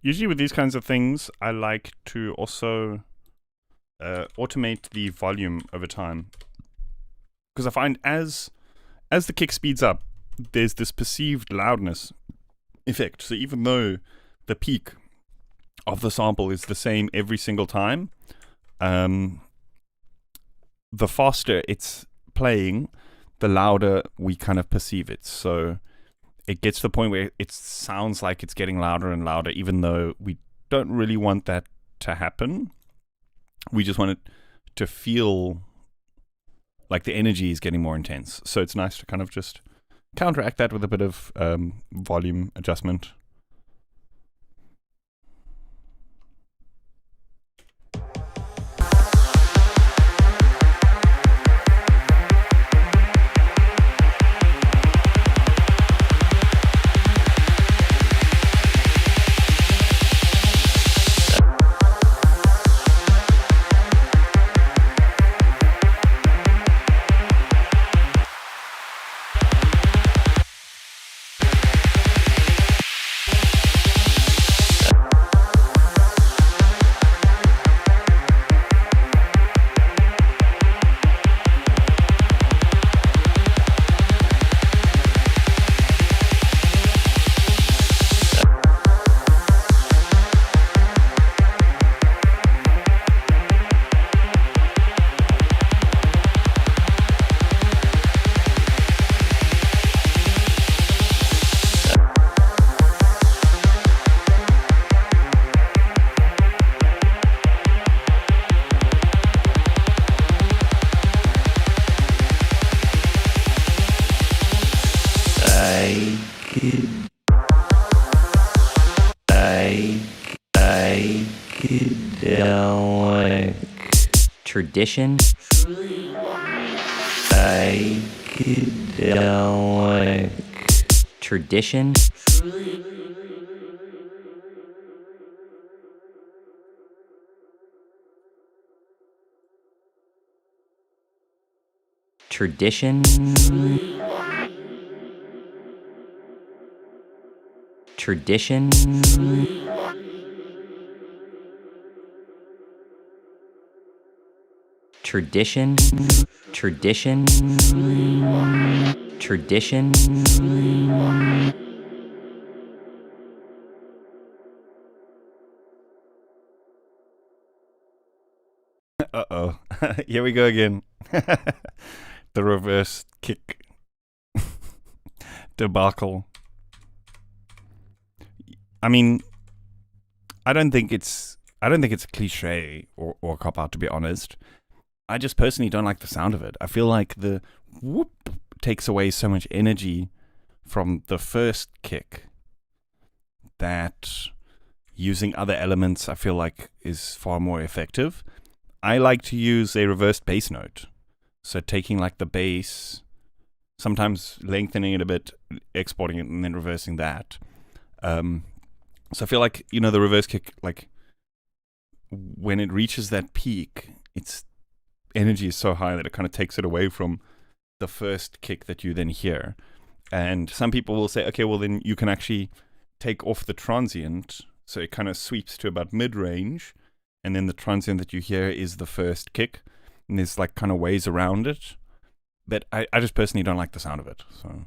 Usually with these kinds of things, I like to also automate the volume over time. Because I find as the kick speeds up, there's this perceived loudness effect. So even though the peak of the sample is the same every single time, the faster it's playing, the louder we kind of perceive it. So it gets to the point where it sounds like it's getting louder and louder, even though we don't really want that to happen. We just want it to feel like the energy is getting more intense. So it's nice to kind of just counteract that with a bit of volume adjustment. Tradition. Psychedelic. Tradition. Tradition. Tradition. Tradition. Tradition. Tradition. Uh-oh. Here we go again. The reverse kick debacle. I mean, I don't think it's a cliche or a cop out, to be honest. I just personally don't like the sound of it. I feel like the whoop takes away so much energy from the first kick that using other elements I feel like is far more effective. I like to use a reversed bass note. So taking like the bass sometimes lengthening it a bit, exporting it, and then reversing that. So I feel like, the reverse kick, like when it reaches that peak, its energy is so high that it kind of takes it away from the first kick that you then hear. And some people will say, okay, well then you can actually take off the transient, so it kind of sweeps to about mid-range, and then the transient that you hear is the first kick, and there's like kind of ways around it. But I just personally don't like the sound of it, so...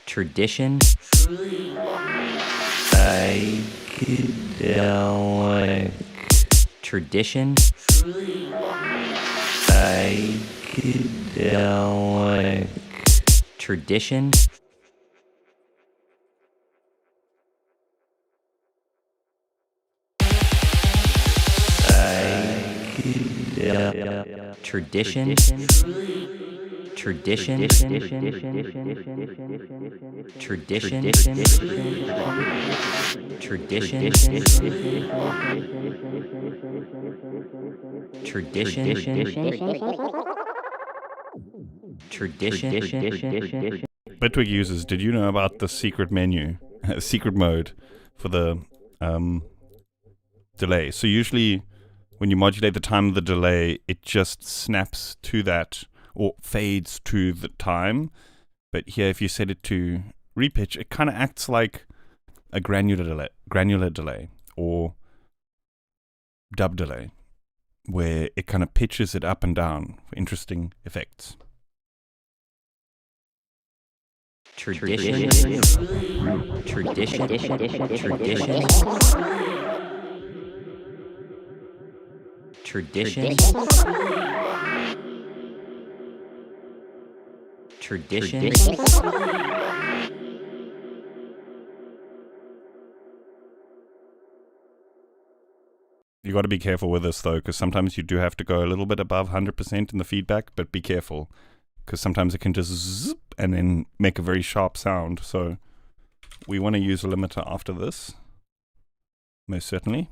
Tradition. Tradition. Tradition. Tradition. Tradition. Tradition. Tradition. Tradition. Bitwig users, did you know about the secret menu, secret mode for the delay? So usually when you modulate the time of the delay, it just snaps to that or fades to the time. But here, if you set it to repitch, it kind of acts like a granular delay or dub delay, where it kind of pitches it up and down for interesting effects. Tradition. Tradition. Tradition. Tradition. Tradition. You got to be careful with this though, because sometimes you do have to go a little bit above 100% in the feedback, but be careful, because sometimes it can just zip and then make a very sharp sound. So we want to use a limiter after this, most certainly.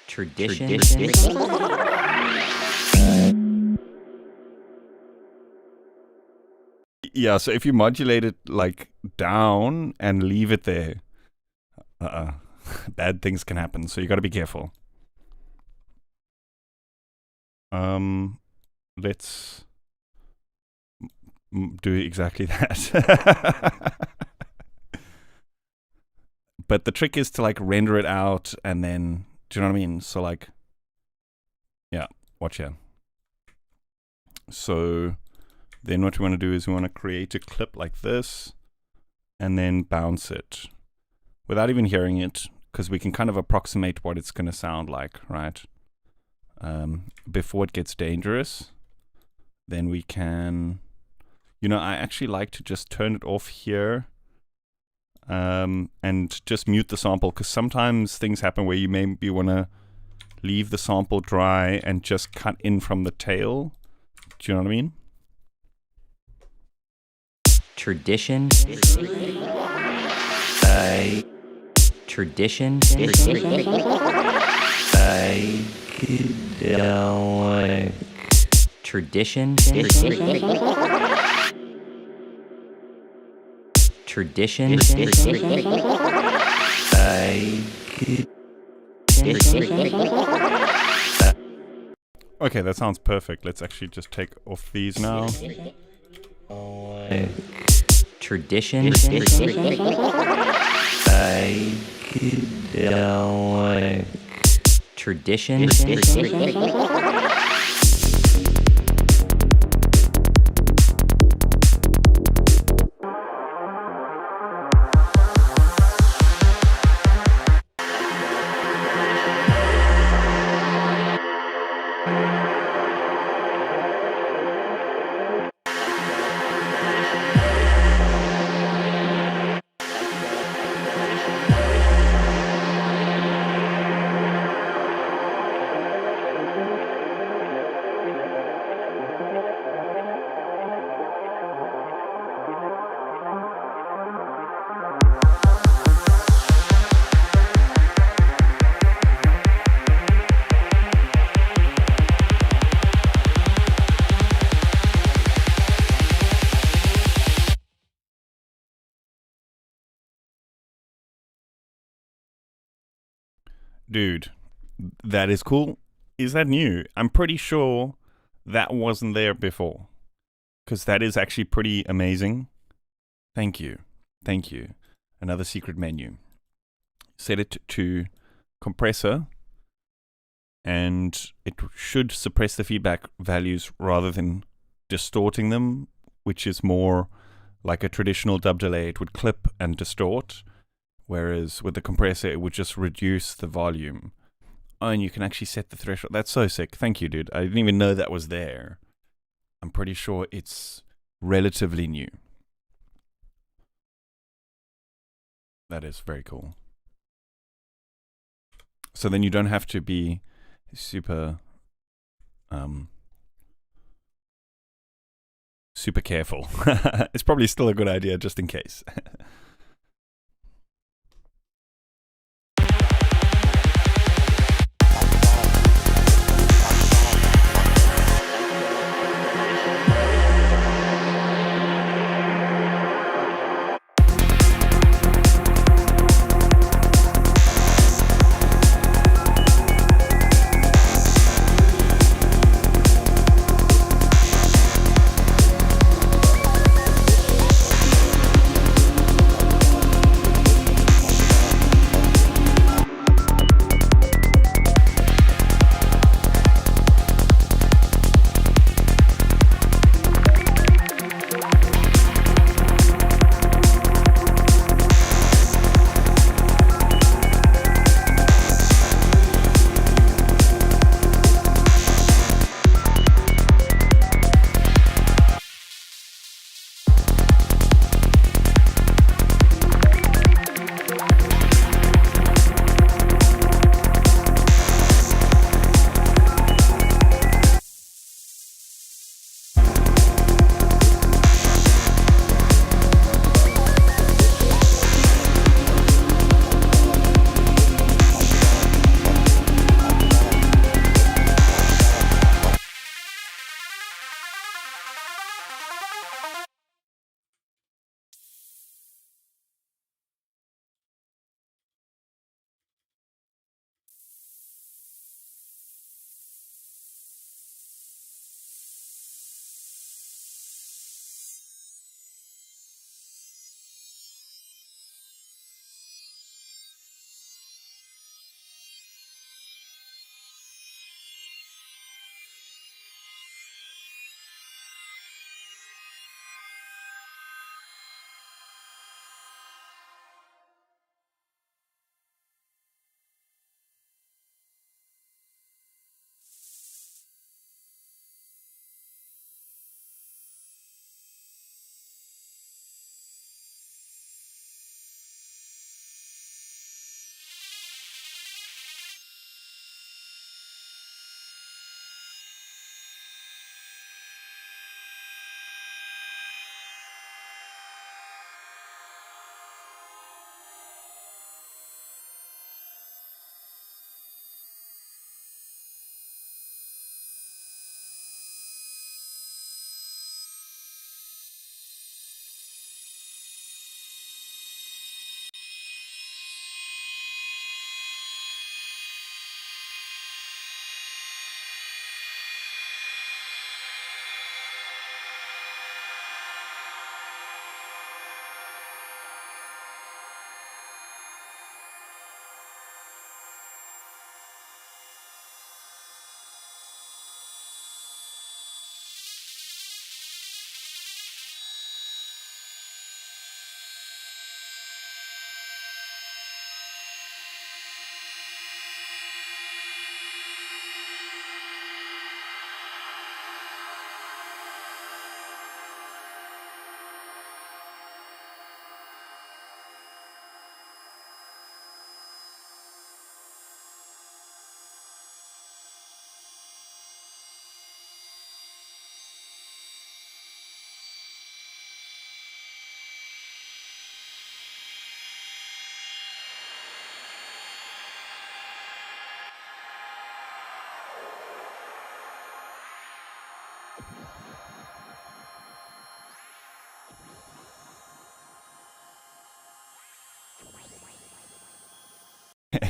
Tradition. Yeah, so if you modulate it like down and leave it there, bad things can happen. So you got to be careful. Let's do exactly that. But the trick is to like render it out and then, do you know what I mean? So like, yeah, watch here. So then what we want to do is we want to create a clip like this and then bounce it without even hearing it, because we can kind of approximate what it's going to sound like, right? Before it gets dangerous, then we can, I actually like to just turn it off here and just mute the sample, because sometimes things happen where you maybe want to leave the sample dry and just cut in from the tail. Do you know what I mean? Tradition. Tradition. Tradition. Tradition. Okay, that sounds perfect. Let's actually just take off these now. Tradition. Tradition. Dude, that is cool. Is that new? I'm pretty sure that wasn't there before. Because that is actually pretty amazing. Thank you. Thank you. Another secret menu. Set it to compressor, and it should suppress the feedback values rather than distorting them, which is more like a traditional dub delay. It would clip and distort, whereas with the compressor, it would just reduce the volume. Oh, and you can actually set the threshold. That's so sick. Thank you, dude. I didn't even know that was there. I'm pretty sure it's relatively new. That is very cool. So then you don't have to be super super careful. It's probably still a good idea just in case.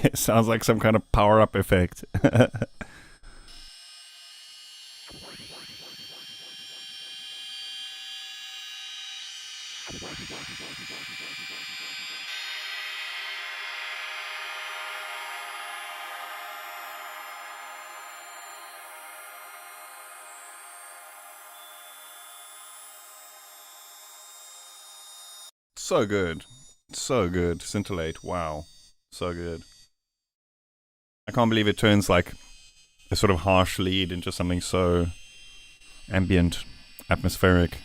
It sounds like some kind of power-up effect. So good. So good. Scintillate. Wow. So good. I can't believe it turns like a sort of harsh lead into something so ambient, atmospheric.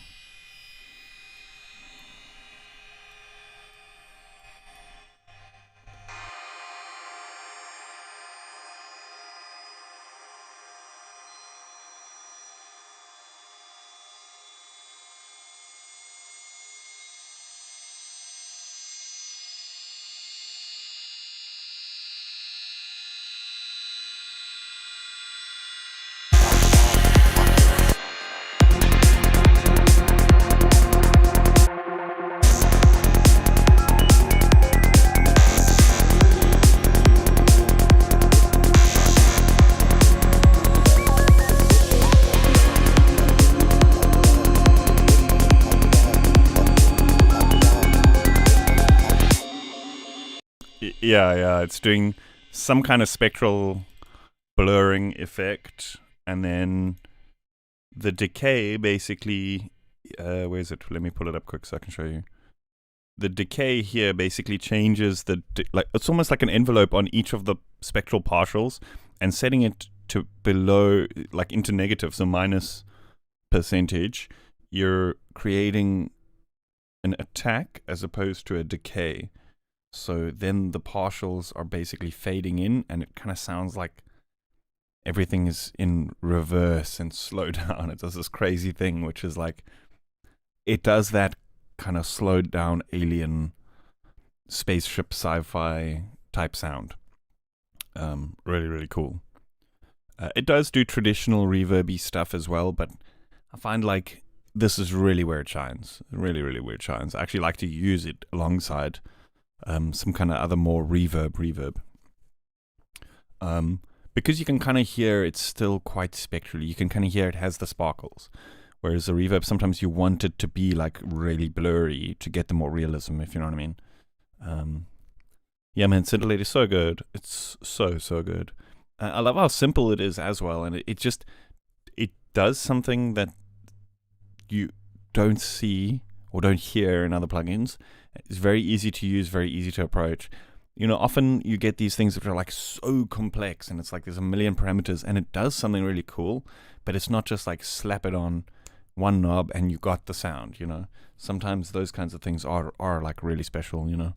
Yeah, it's doing some kind of spectral blurring effect, and then the decay basically, where is it? Let me pull it up quick so I can show you. The decay here basically changes like it's almost like an envelope on each of the spectral partials, and setting it to below, like into negative, so minus percentage, you're creating an attack as opposed to a decay. So then the partials are basically fading in, and it kind of sounds like everything is in reverse and slow down. It does this crazy thing, which is like, it does that kind of slowed down alien spaceship sci-fi type sound. Really, really cool. It does do traditional reverby stuff as well, but I find like this is really where it shines. Really, really where it shines. I actually like to use it alongside some kind of other more reverb. Because you can kind of hear it's still quite spectrally. You can kind of hear it has the sparkles. Whereas the reverb, sometimes you want it to be like really blurry to get the more realism, if you know what I mean. Yeah, man, Scintillate is so good. It's so good. I love how simple it is as well. And it does something that you don't see or don't hear in other plugins. It's very easy to use, very easy to approach. You know, often you get these things that are like so complex, and it's like there's a million parameters, and it does something really cool, but it's not just like slap it on one knob and you got the sound, you know. Sometimes those kinds of things are like really special, you know.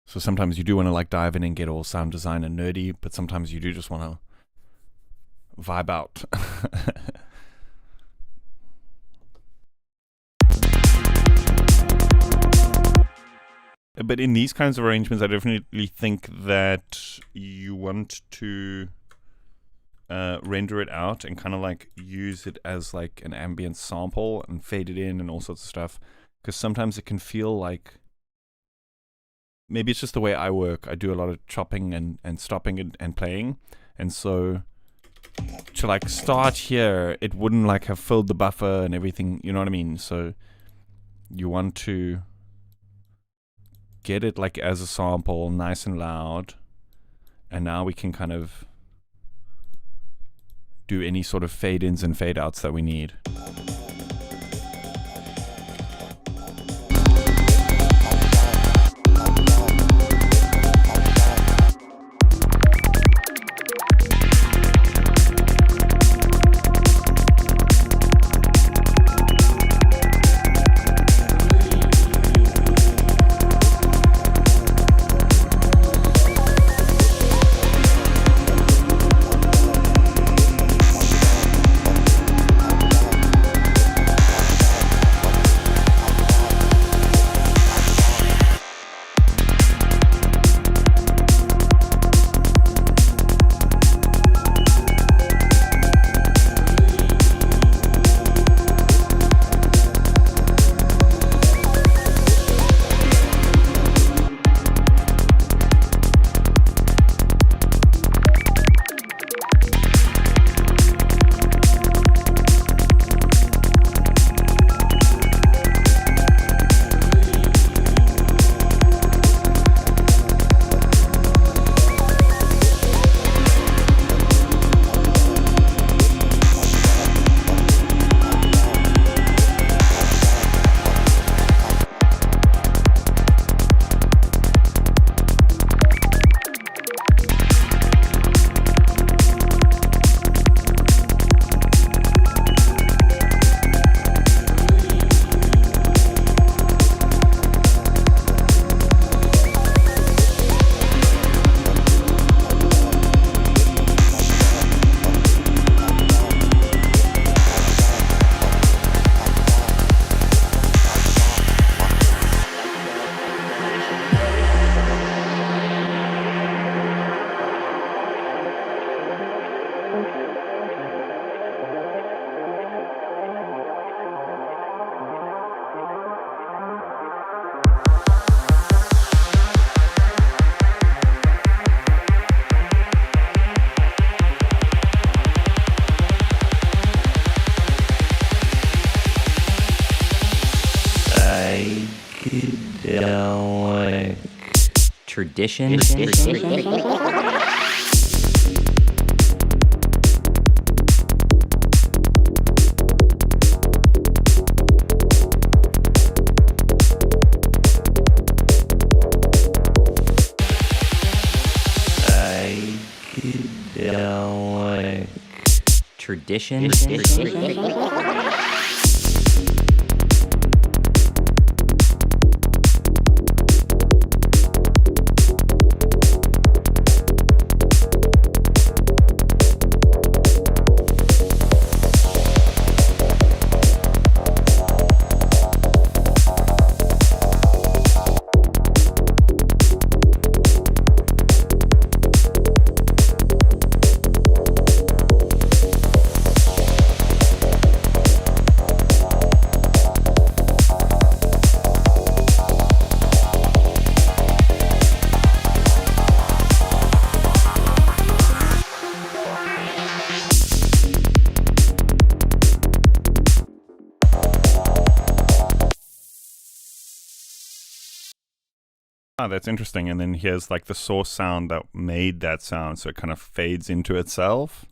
So sometimes you do want to like dive in and get all sound design and nerdy, but sometimes you do just want to vibe out. But in these kinds of arrangements, I definitely think that you want to render it out and kind of like use it as like an ambient sample and fade it in and all sorts of stuff. Because sometimes it can feel like, maybe it's just the way I work. I do a lot of chopping and stopping and playing. And so to like start here, it wouldn't like have filled the buffer and everything, you know what I mean? So you want to get it like as a sample, nice and loud, and now we can kind of do any sort of fade ins and fade outs that we need. tradition, tradition, Ah, that's interesting. And then here's like the source sound that made that sound, so it kind of fades into itself.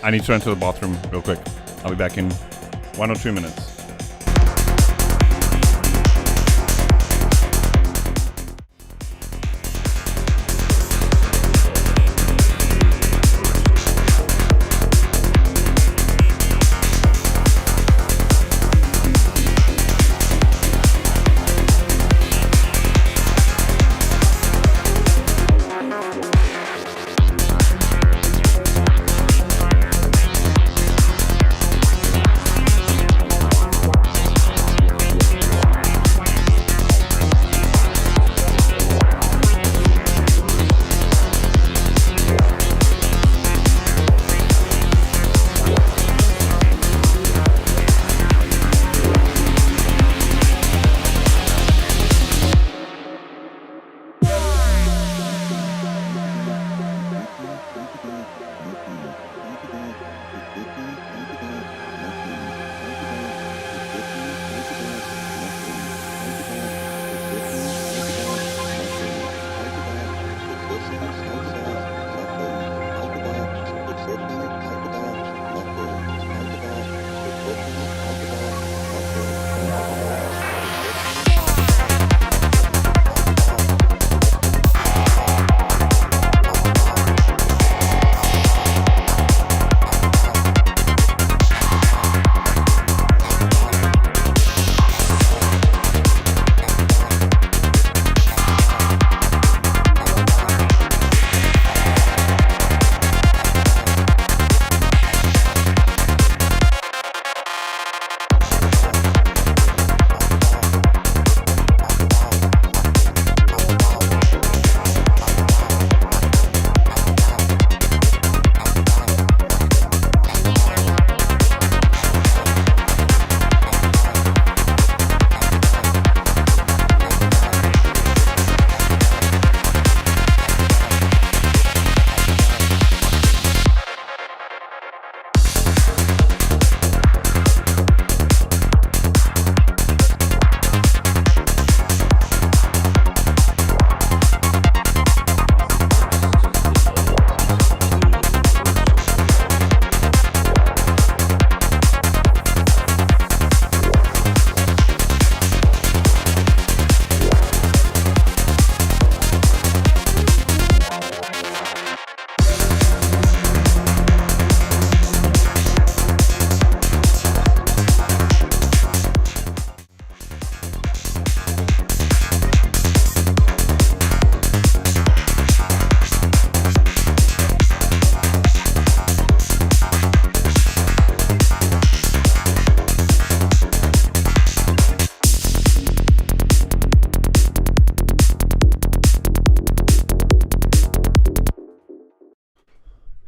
I need to run to the bathroom real quick. I'll be back in 1 or 2 minutes.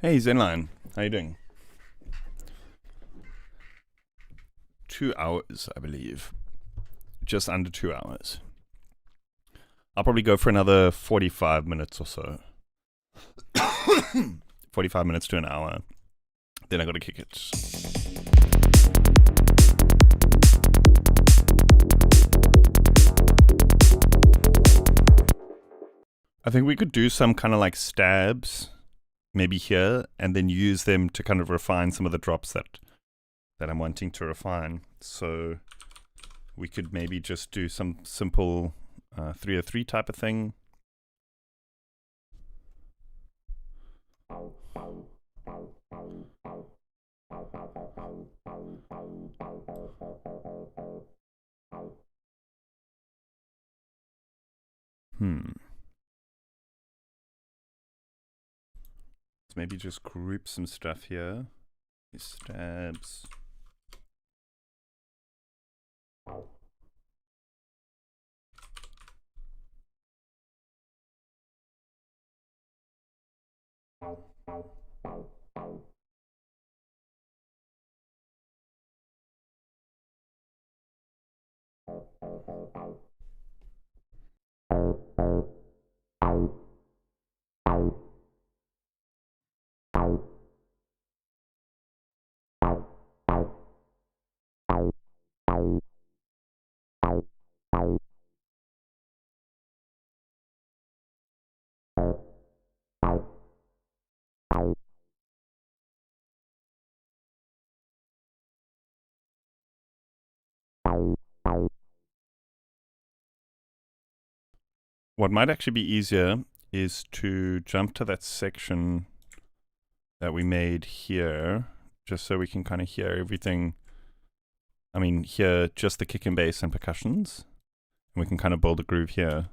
Hey Zenline, how you doing? 2 hours, I believe. Just under 2 hours. I'll probably go for another 45 minutes or so. 45 minutes to an hour. Then I gotta kick it. I think we could do some kind of like stabs, maybe here, and then use them to kind of refine some of the drops that I'm wanting to refine. So we could maybe just do some simple 303 type of thing. Let's maybe just group some stuff here. These stabs. What might actually be easier is to jump to that section that we made here, just so we can kind of hear everything. I mean, hear just the kick and bass and percussions. And we can kind of build a groove here.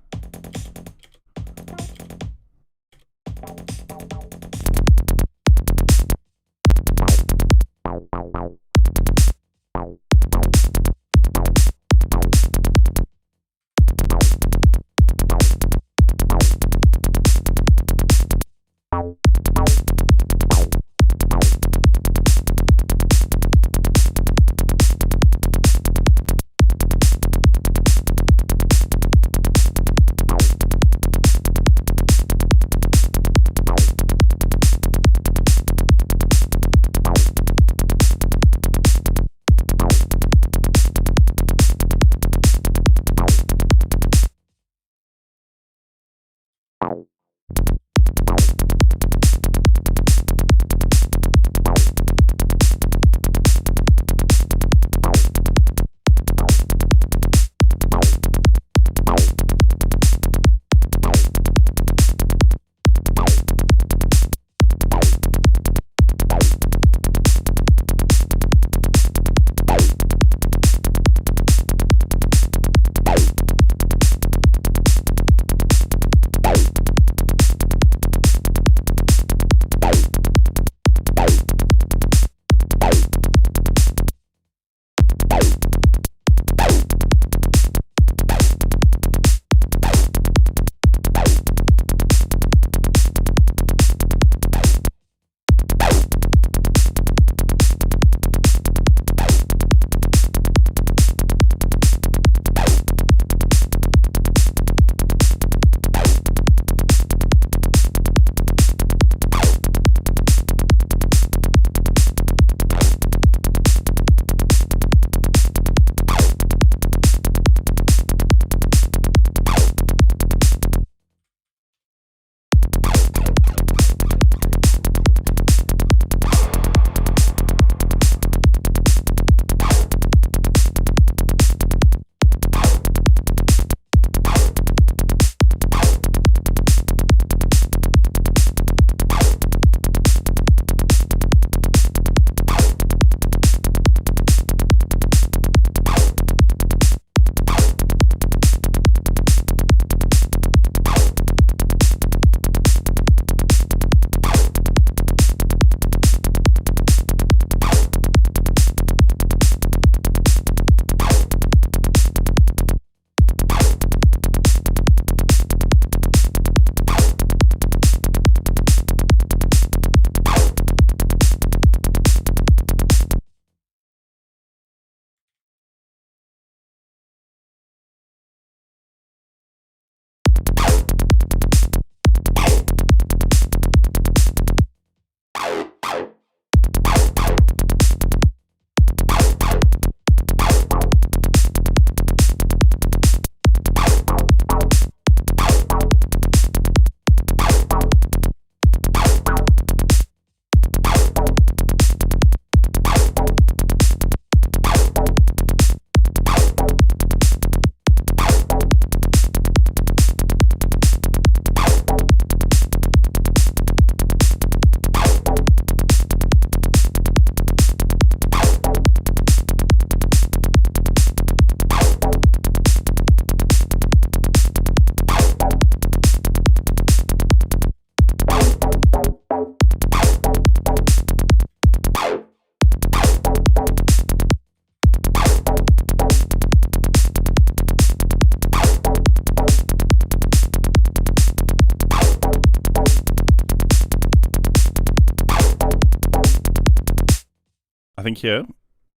think here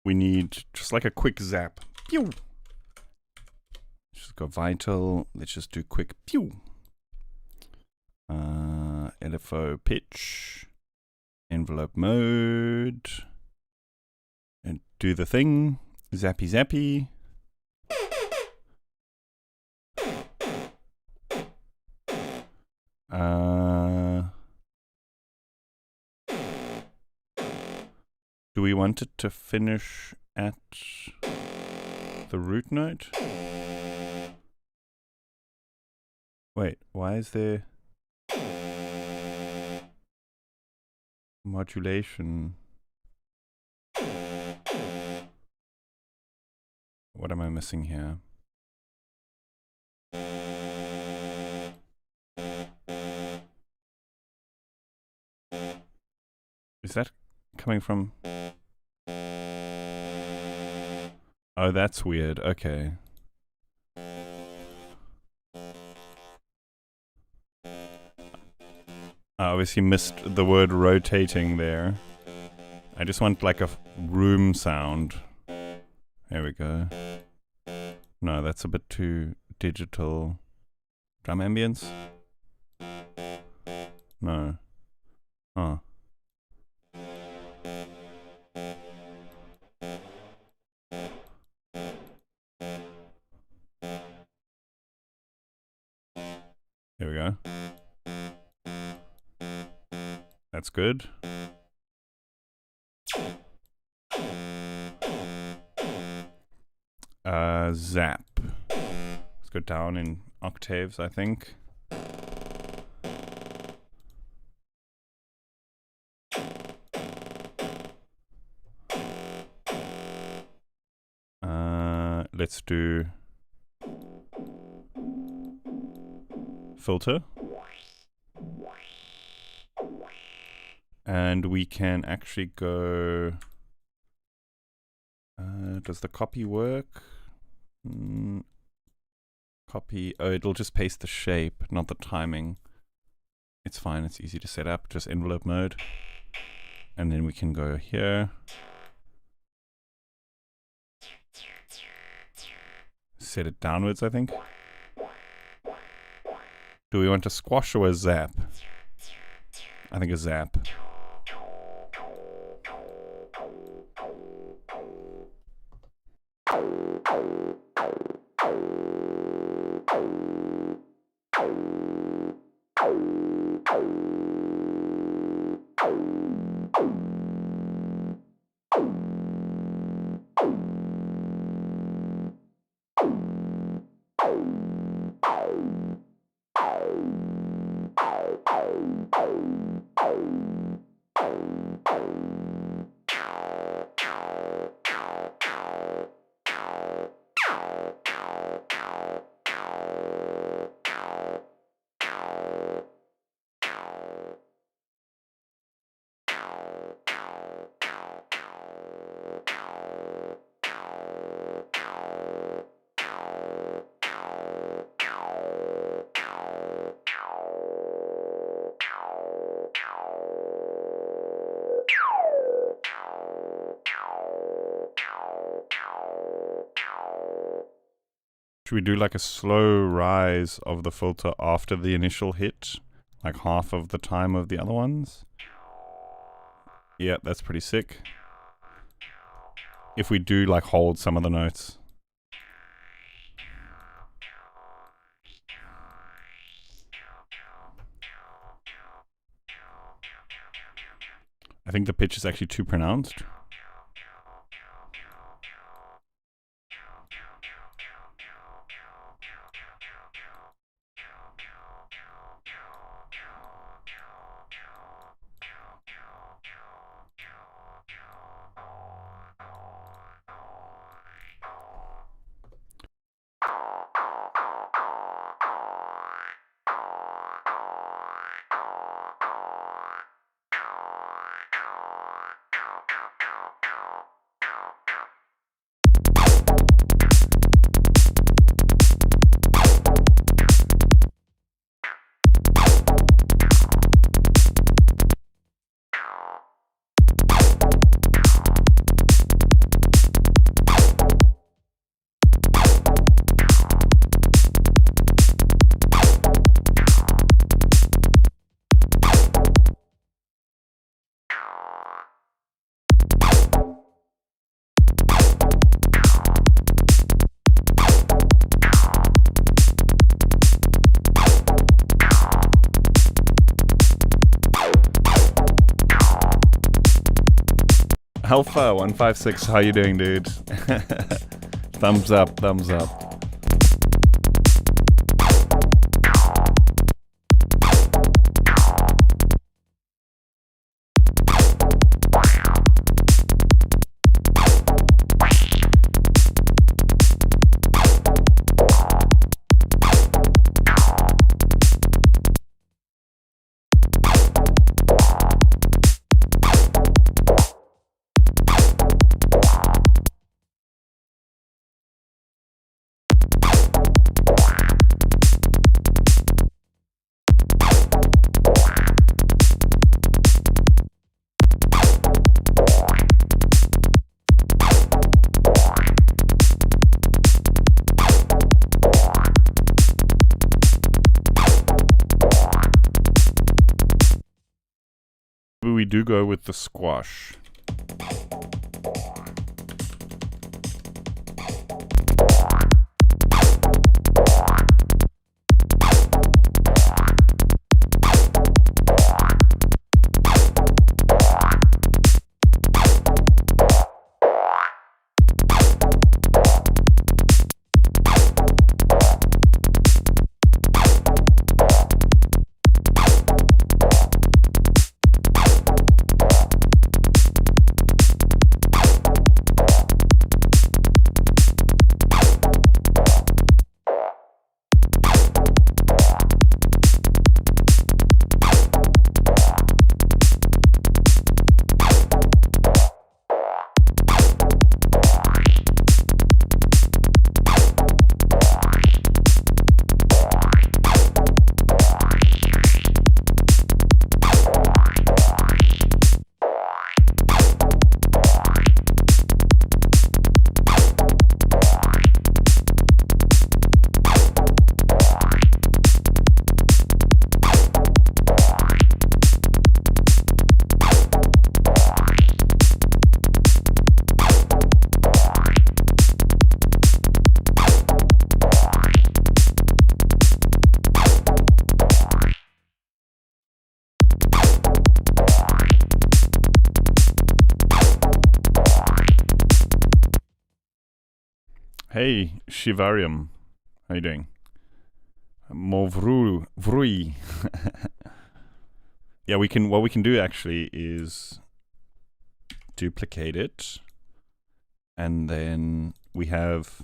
we need just like a quick zap. Pew! Just go vital. Let's just do quick pew. LFO pitch. Envelope mode. And do the thing. Zappy zappy. Do we want it to finish at the root note? Wait, why is there modulation? What am I missing here? Is that coming from... Oh, that's weird. Okay. I obviously missed the word rotating there. I just want like a room sound. There we go. No, that's a bit too digital. Drum ambience? No. Huh. There we go. That's good. Zap. Let's go down in octaves, I think. Let's do filter. And we can actually go... does the copy work? Copy. Oh, it'll just paste the shape, not the timing. It's fine. It's easy to set up. Just envelope mode. And then we can go here. Set it downwards, I think. Do we want a squash or a zap? I think a zap. Should we do like a slow rise of the filter after the initial hit? Like half of the time of the other ones? Yeah, that's pretty sick. If we do like hold some of the notes. I think the pitch is actually too pronounced. Alpha 156, how you doing, dude? Thumbs up, thumbs up. We do go with the squash. Hey, Shivarium. How you doing? Vrui. Yeah, what we can do actually is duplicate it, and then we have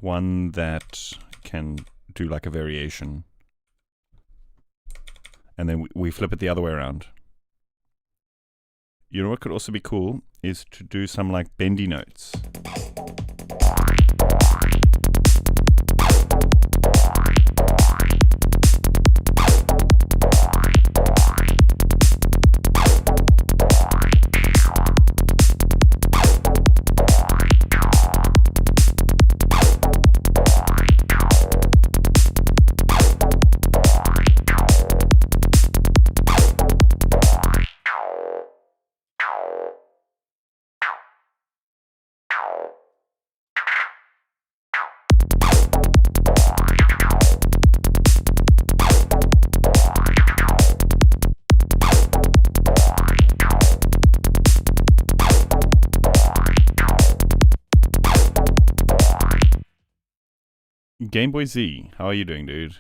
one that can do like a variation, and then we flip it the other way around. You know what could also be cool is to do some like bendy notes. Game Boy Z, how are you doing, dude?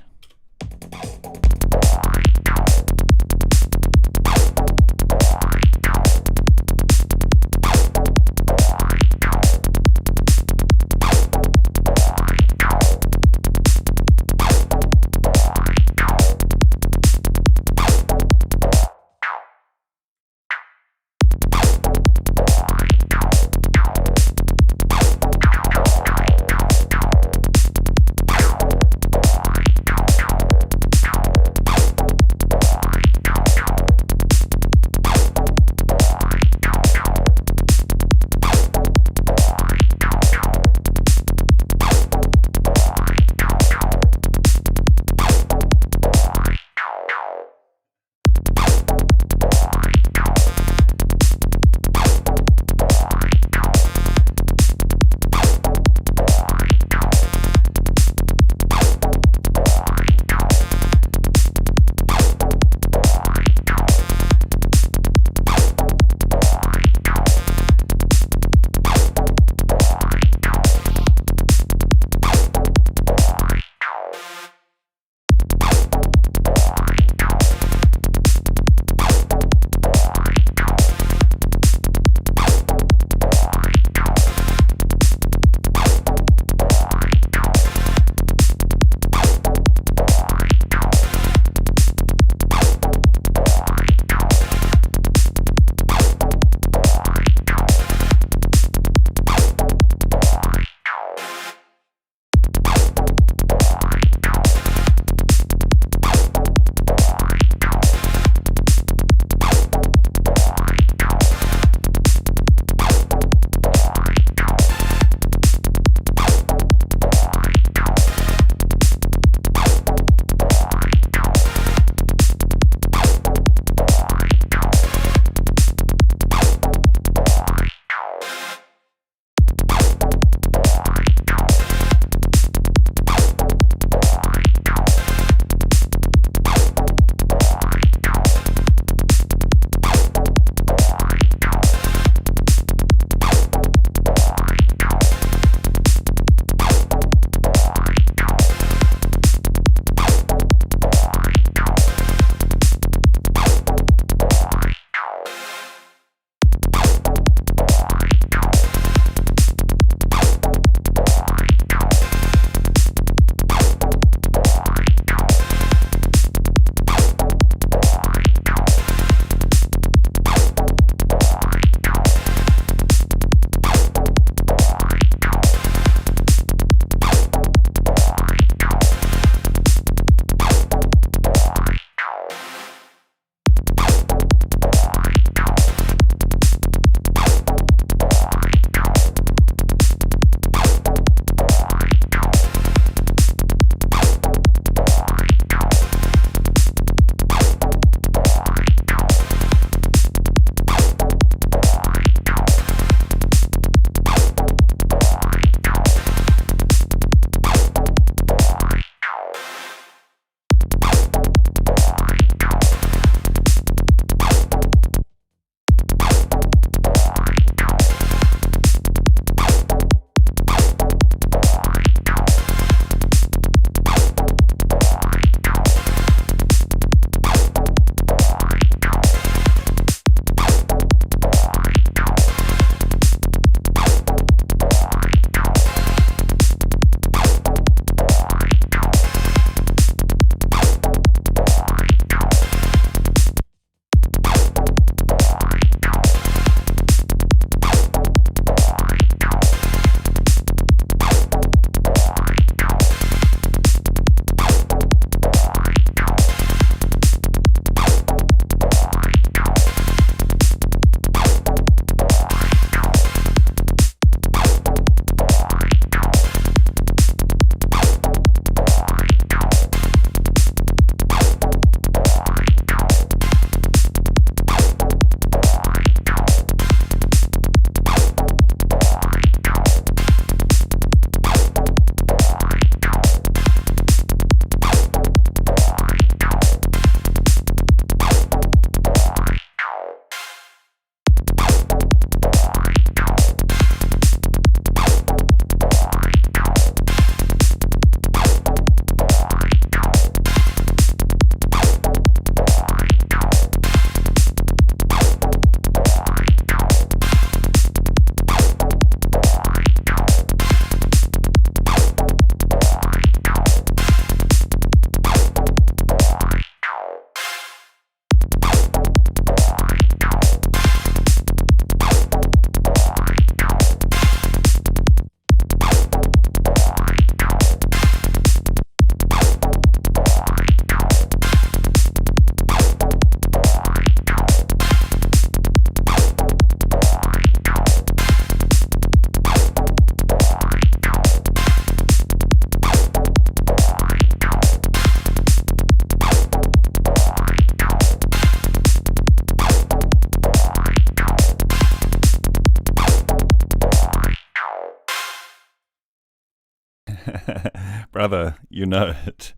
Brother, you know it.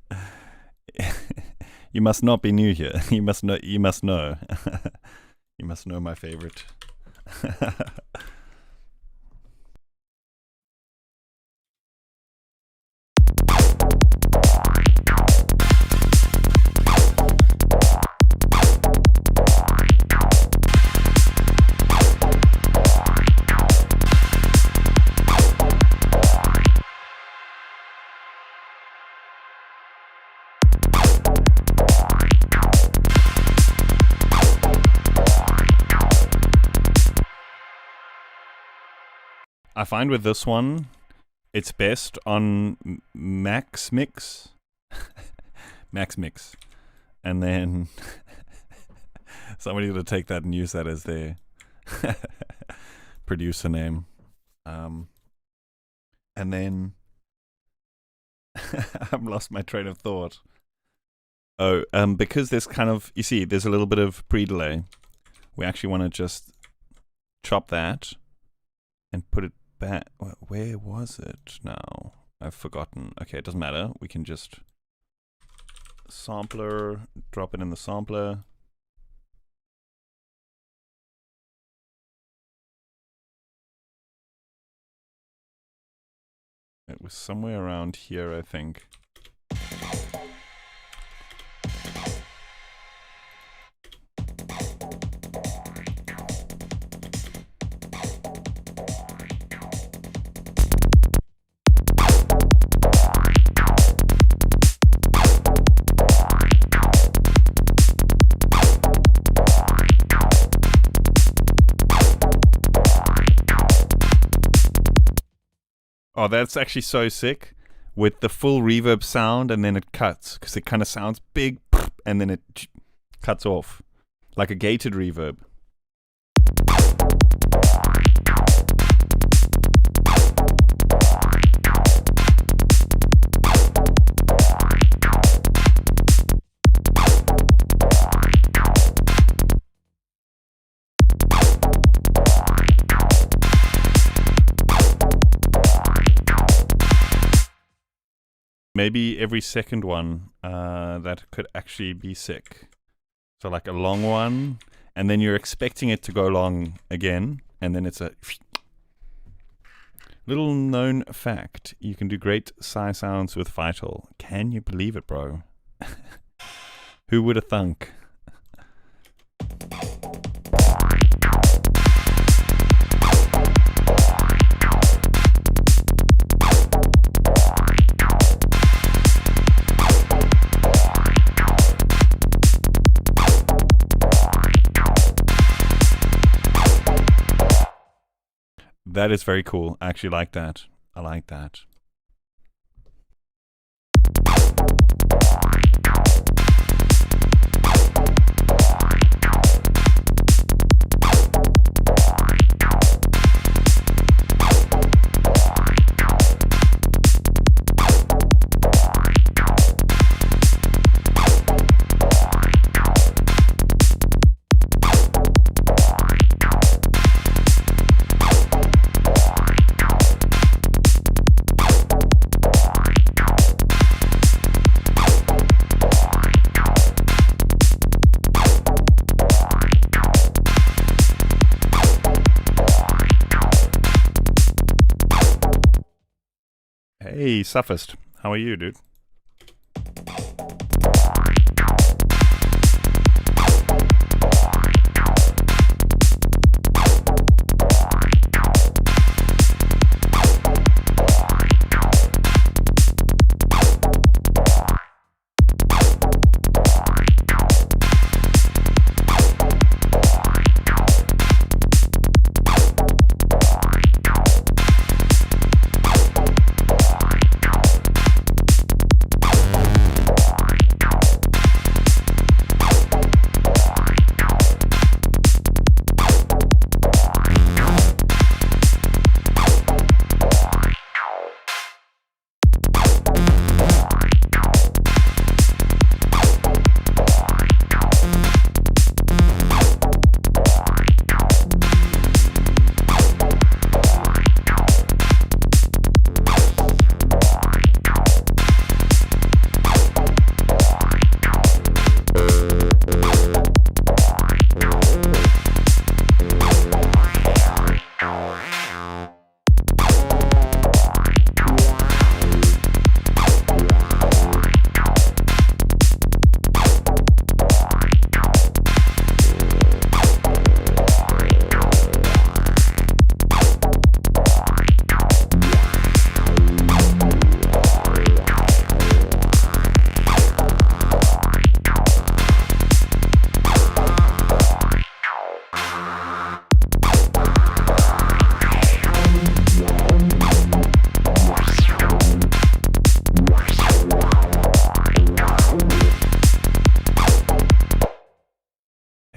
You must not be new here. You must know. You must know. You must know my favorite. I find with this one, it's best on Max Mix. Max Mix. And then somebody's going to take that and use that as their producer name. And then I've lost my train of thought. Oh, because there's kind of, you see, there's a little bit of pre-delay. We actually want to just chop that and put it back. Where was it now? I've forgotten. Okay, it doesn't matter. We can just sampler, drop it in the sampler. It was somewhere around here, I think. Oh, that's actually so sick with the full reverb sound, and then it cuts because it kind of sounds big and then it cuts off like a gated reverb. Maybe every second one, that could actually be sick. So like a long one, and then you're expecting it to go long again, and then it's a little known fact. You can do great Psy sounds with Vital. Can you believe it, bro? Who would have thunk? That is very cool. I actually like that. I like that. Hey, Suffist. How are you, dude?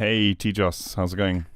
Hey, T-Joss, how's it going?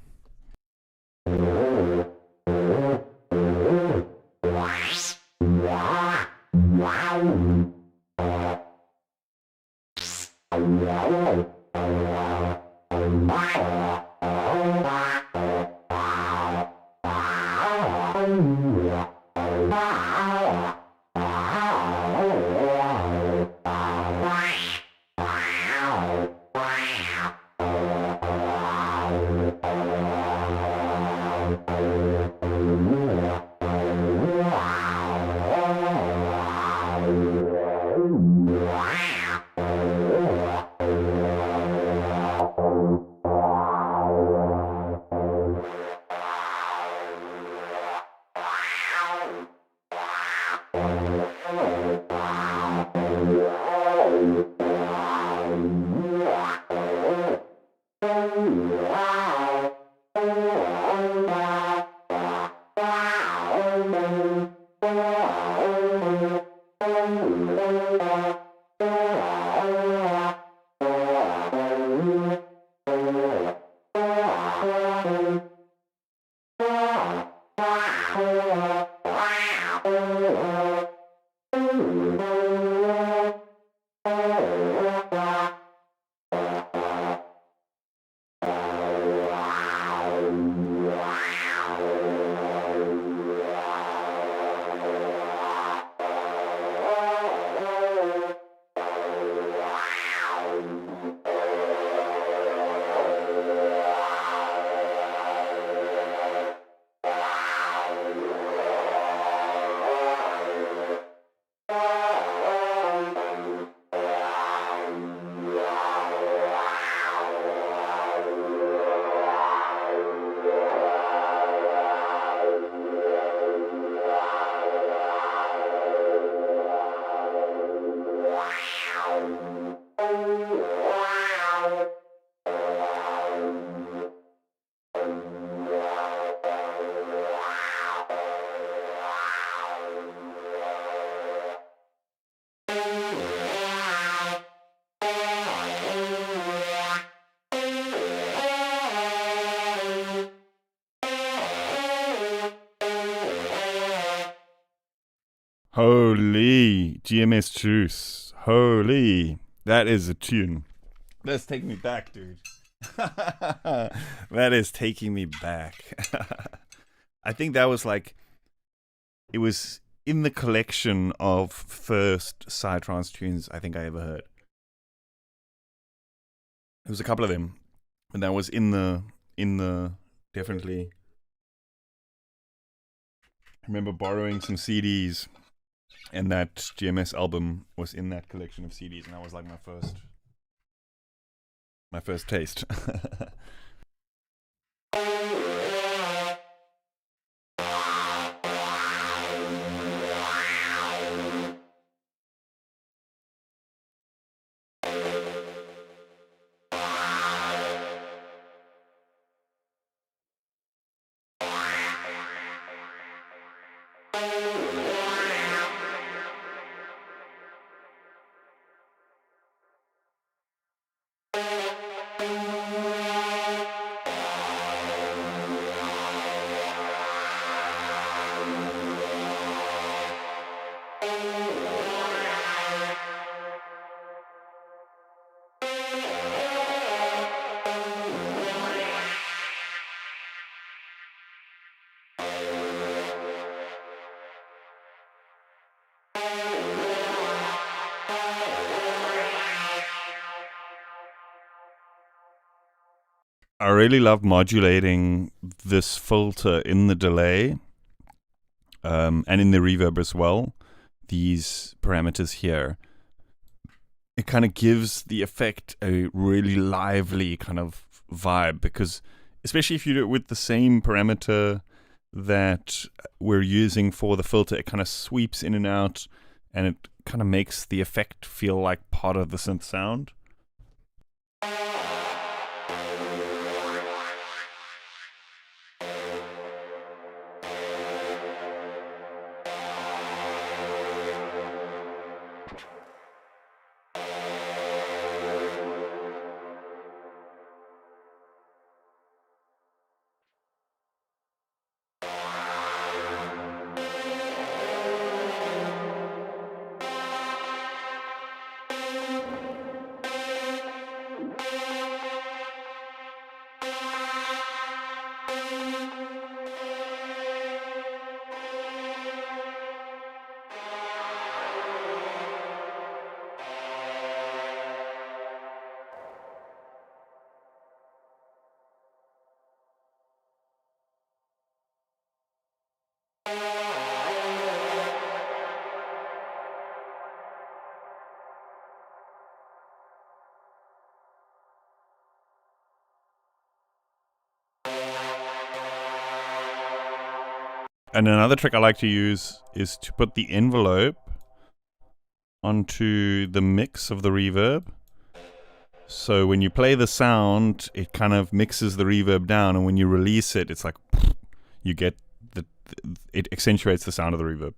Holy GMS Juice. Holy. That is a tune. That's taking me back, dude. That is taking me back. I think that was like, it was in the collection of first Psytrance tunes I think I ever heard. There was a couple of them, and that was in the definitely. I remember borrowing some CDs, and that GMS album was in that collection of CDs, and that was like my first taste. I really love modulating this filter in the delay, and in the reverb as well. These parameters here, it kind of gives the effect a really lively kind of vibe, because especially if you do it with the same parameter that we're using for the filter, it kind of sweeps in and out, and it kind of makes the effect feel like part of the synth sound. And another trick I like to use is to put the envelope onto the mix of the reverb. So when you play the sound, it kind of mixes the reverb down, and when you release it, it's like you get it accentuates the sound of the reverb.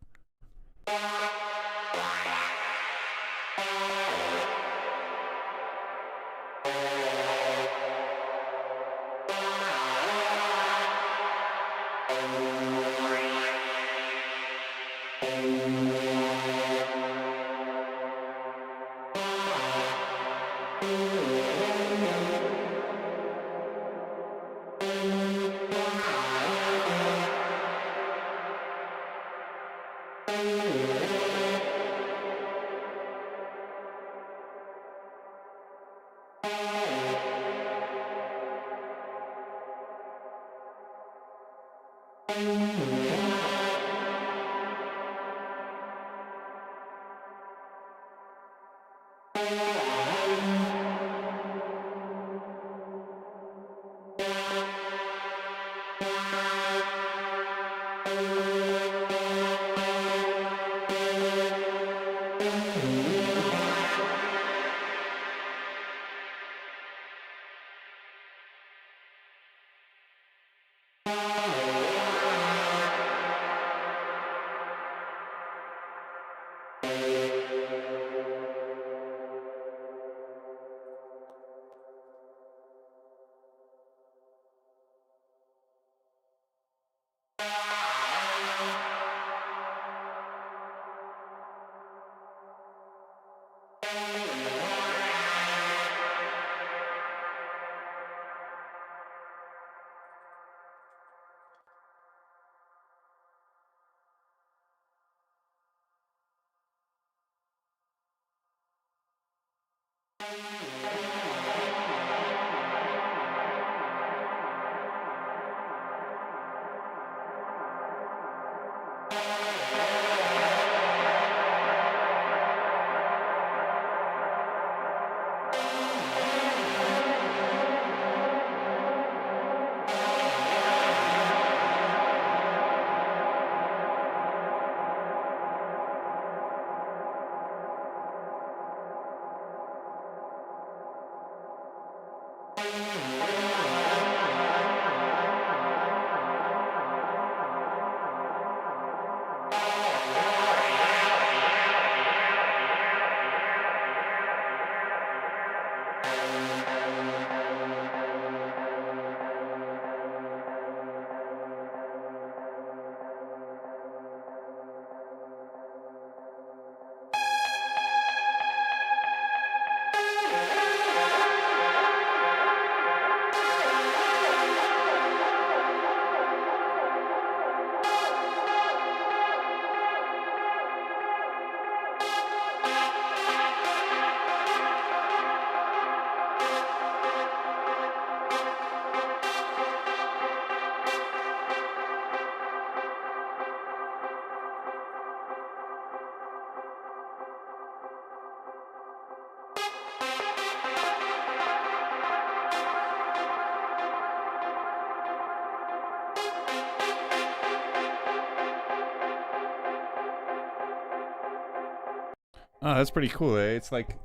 Oh, that's pretty cool, eh? It's like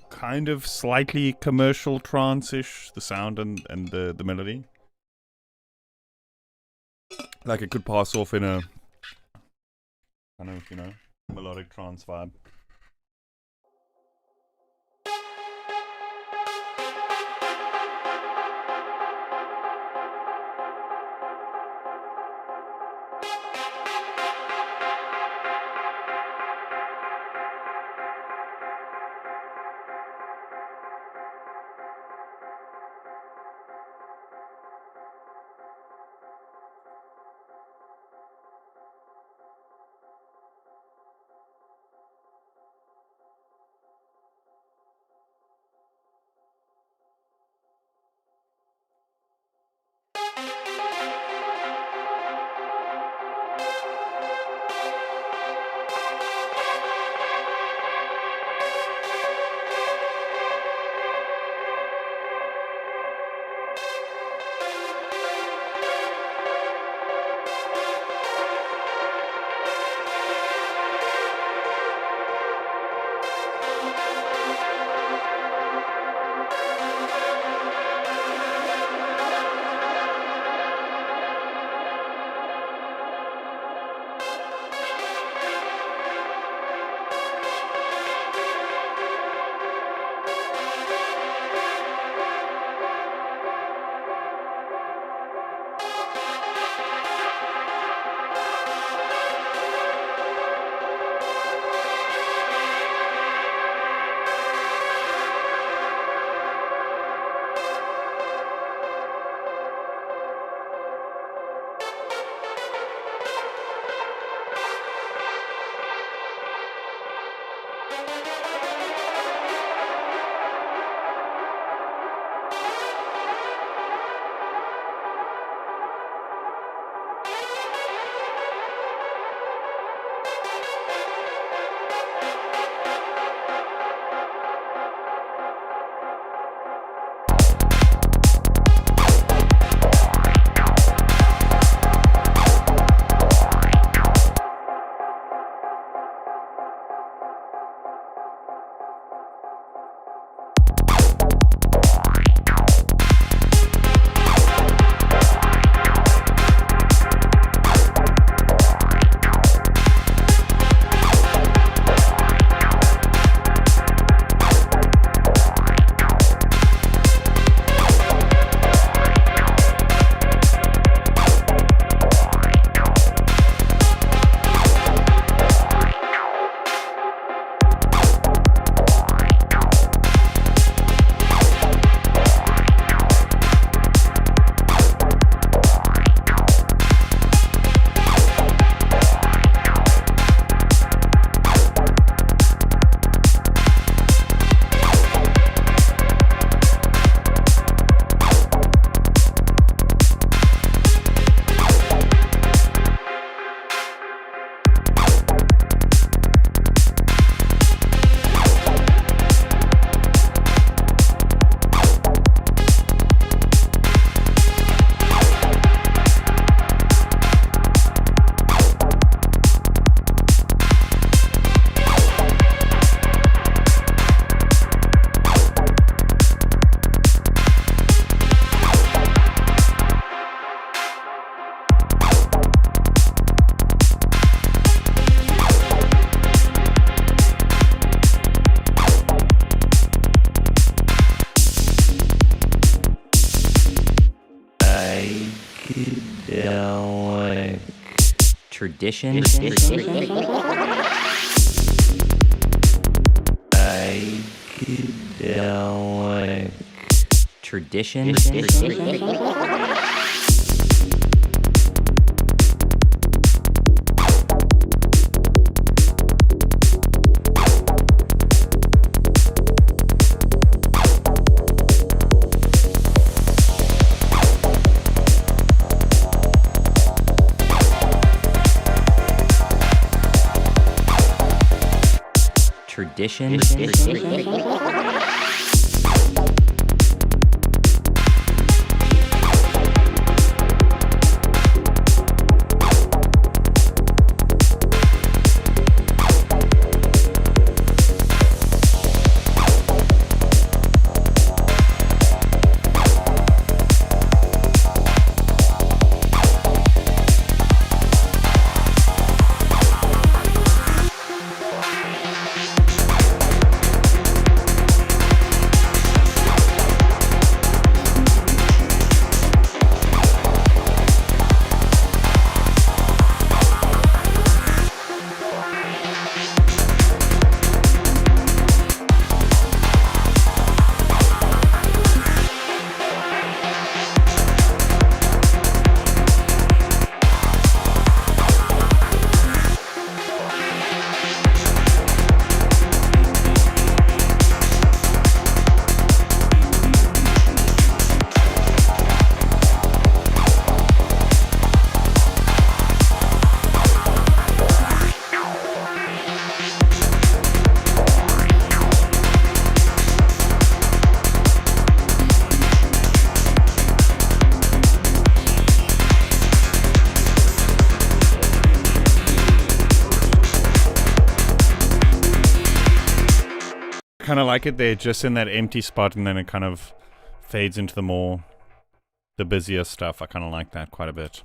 kind of slightly commercial trance-ish, the sound and the melody. Like it could pass off in a kind of, melodic trance vibe. tradition, Psychedelic. tradition, tradition, Kind of like it there, just in that empty spot, and then it kind of fades into the busier stuff. I kind of like that quite a bit.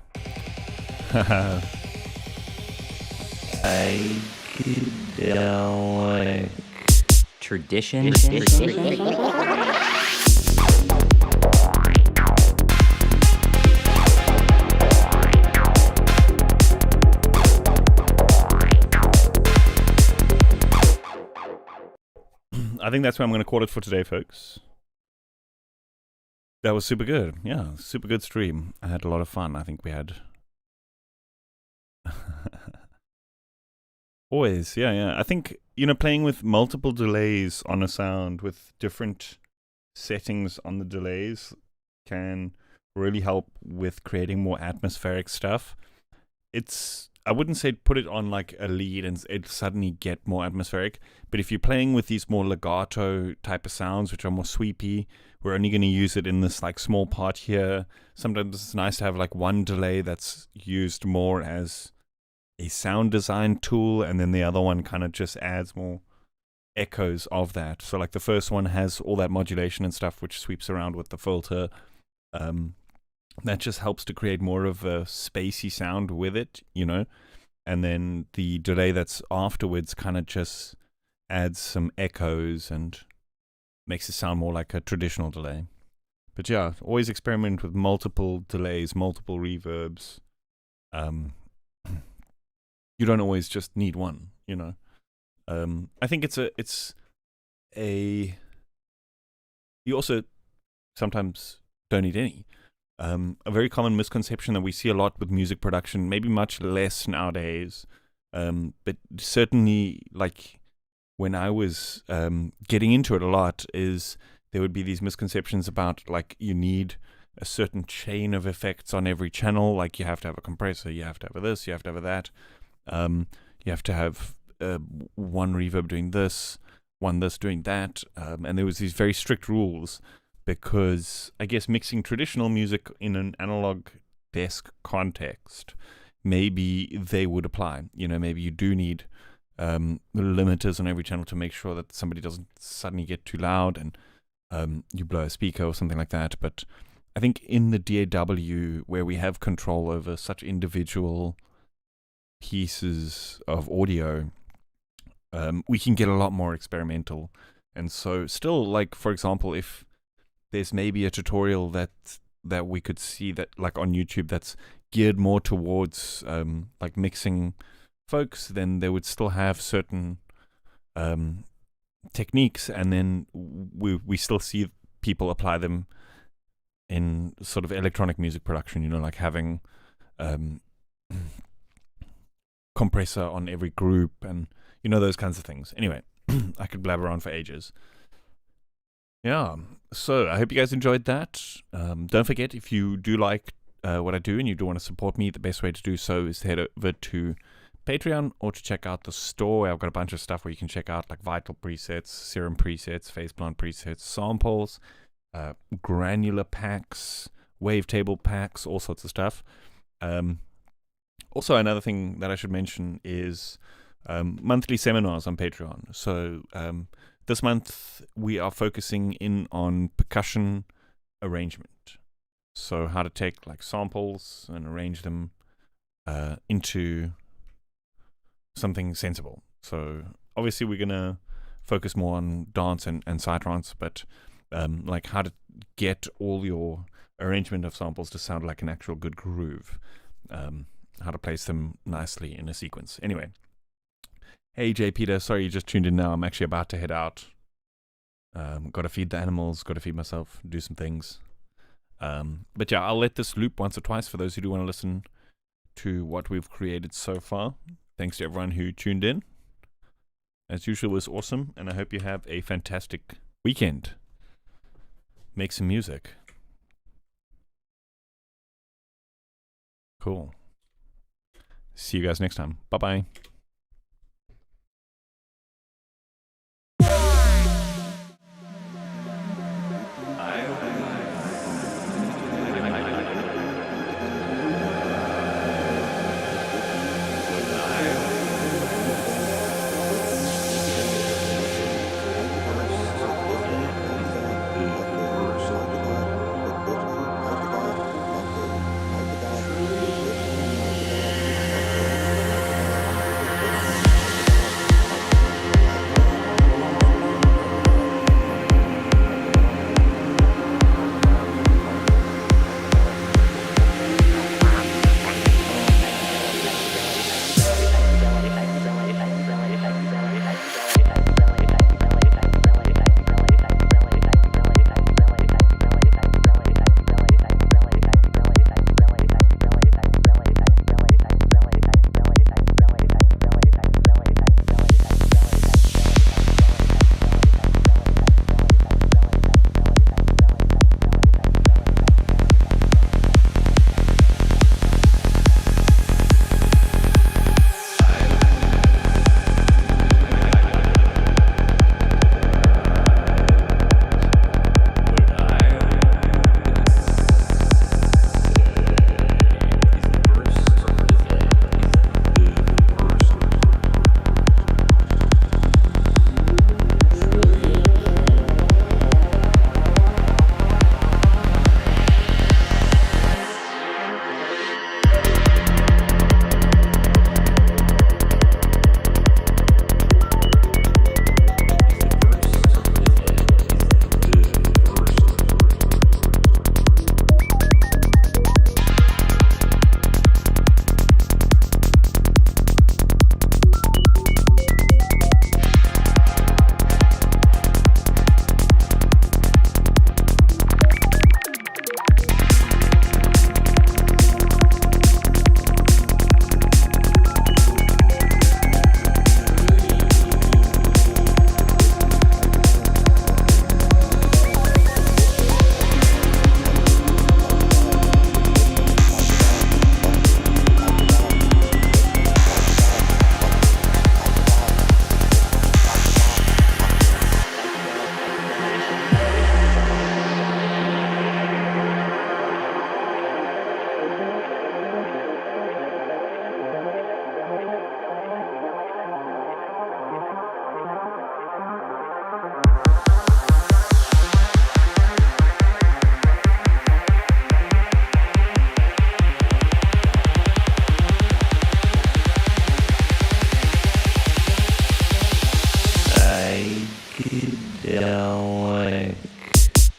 Psychedelic. tradition, I think that's what I'm going to call it for today, folks. That was super good. Yeah, super good stream. I had a lot of fun. I think we had... Always, yeah. I think, playing with multiple delays on a sound with different settings on the delays can really help with creating more atmospheric stuff. I wouldn't say put it on like a lead and it'll suddenly get more atmospheric, but if you're playing with these more legato type of sounds, which are more sweepy, we're only going to use it in this like small part here. Sometimes it's nice to have like one delay that's used more as a sound design tool, and then the other one kind of just adds more echoes of that. So like the first one has all that modulation and stuff which sweeps around with the filter. That just helps to create more of a spacey sound with it, and then the delay that's afterwards kind of just adds some echoes and makes it sound more like a traditional delay. But yeah, always experiment with multiple delays, multiple reverbs. You don't always just need one, I think it's a you also sometimes don't need any. A very common misconception that we see a lot with music production, maybe much less nowadays, but certainly like when I was getting into it a lot, is there would be these misconceptions about like you need a certain chain of effects on every channel, like you have to have a compressor, you have to have this, you have to have that, you have to have one reverb doing this, one this doing that, and there was these very strict rules. Because I guess mixing traditional music in an analog desk context, maybe they would apply. Maybe you do need limiters on every channel to make sure that somebody doesn't suddenly get too loud and you blow a speaker or something like that. But I think in the DAW, where we have control over such individual pieces of audio, we can get a lot more experimental. And so still, like, for example, if there's maybe a tutorial that that we could see that like on YouTube that's geared more towards like mixing folks, then they would still have certain techniques, and then we still see people apply them in sort of electronic music production, like having compressor on every group and those kinds of things. Anyway, I could blabber on for ages. Yeah, so I hope you guys enjoyed that. Don't forget, if you do like what I do and you do want to support me, the best way to do so is to head over to Patreon or to check out the store. I've got a bunch of stuff where you can check out like Vital presets, Serum presets, Phase Plant presets, samples, granular packs, wavetable packs, all sorts of stuff. Also, another thing that I should mention is monthly seminars on Patreon. So this month we are focusing in on percussion arrangement. So how to take like samples and arrange them into something sensible. So obviously we're going to focus more on dance and psytrance, but like how to get all your arrangement of samples to sound like an actual good groove. How to place them nicely in a sequence. Anyway, hey Jay Peter, sorry you just tuned in now. I'm actually about to head out. Got to feed the animals, got to feed myself, do some things. But yeah, I'll let this loop once or twice for those who do want to listen to what we've created so far. Thanks to everyone who tuned in. As usual, it was awesome, and I hope you have a fantastic weekend. Make some music. Cool. See you guys next time. Bye-bye.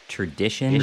Tradition.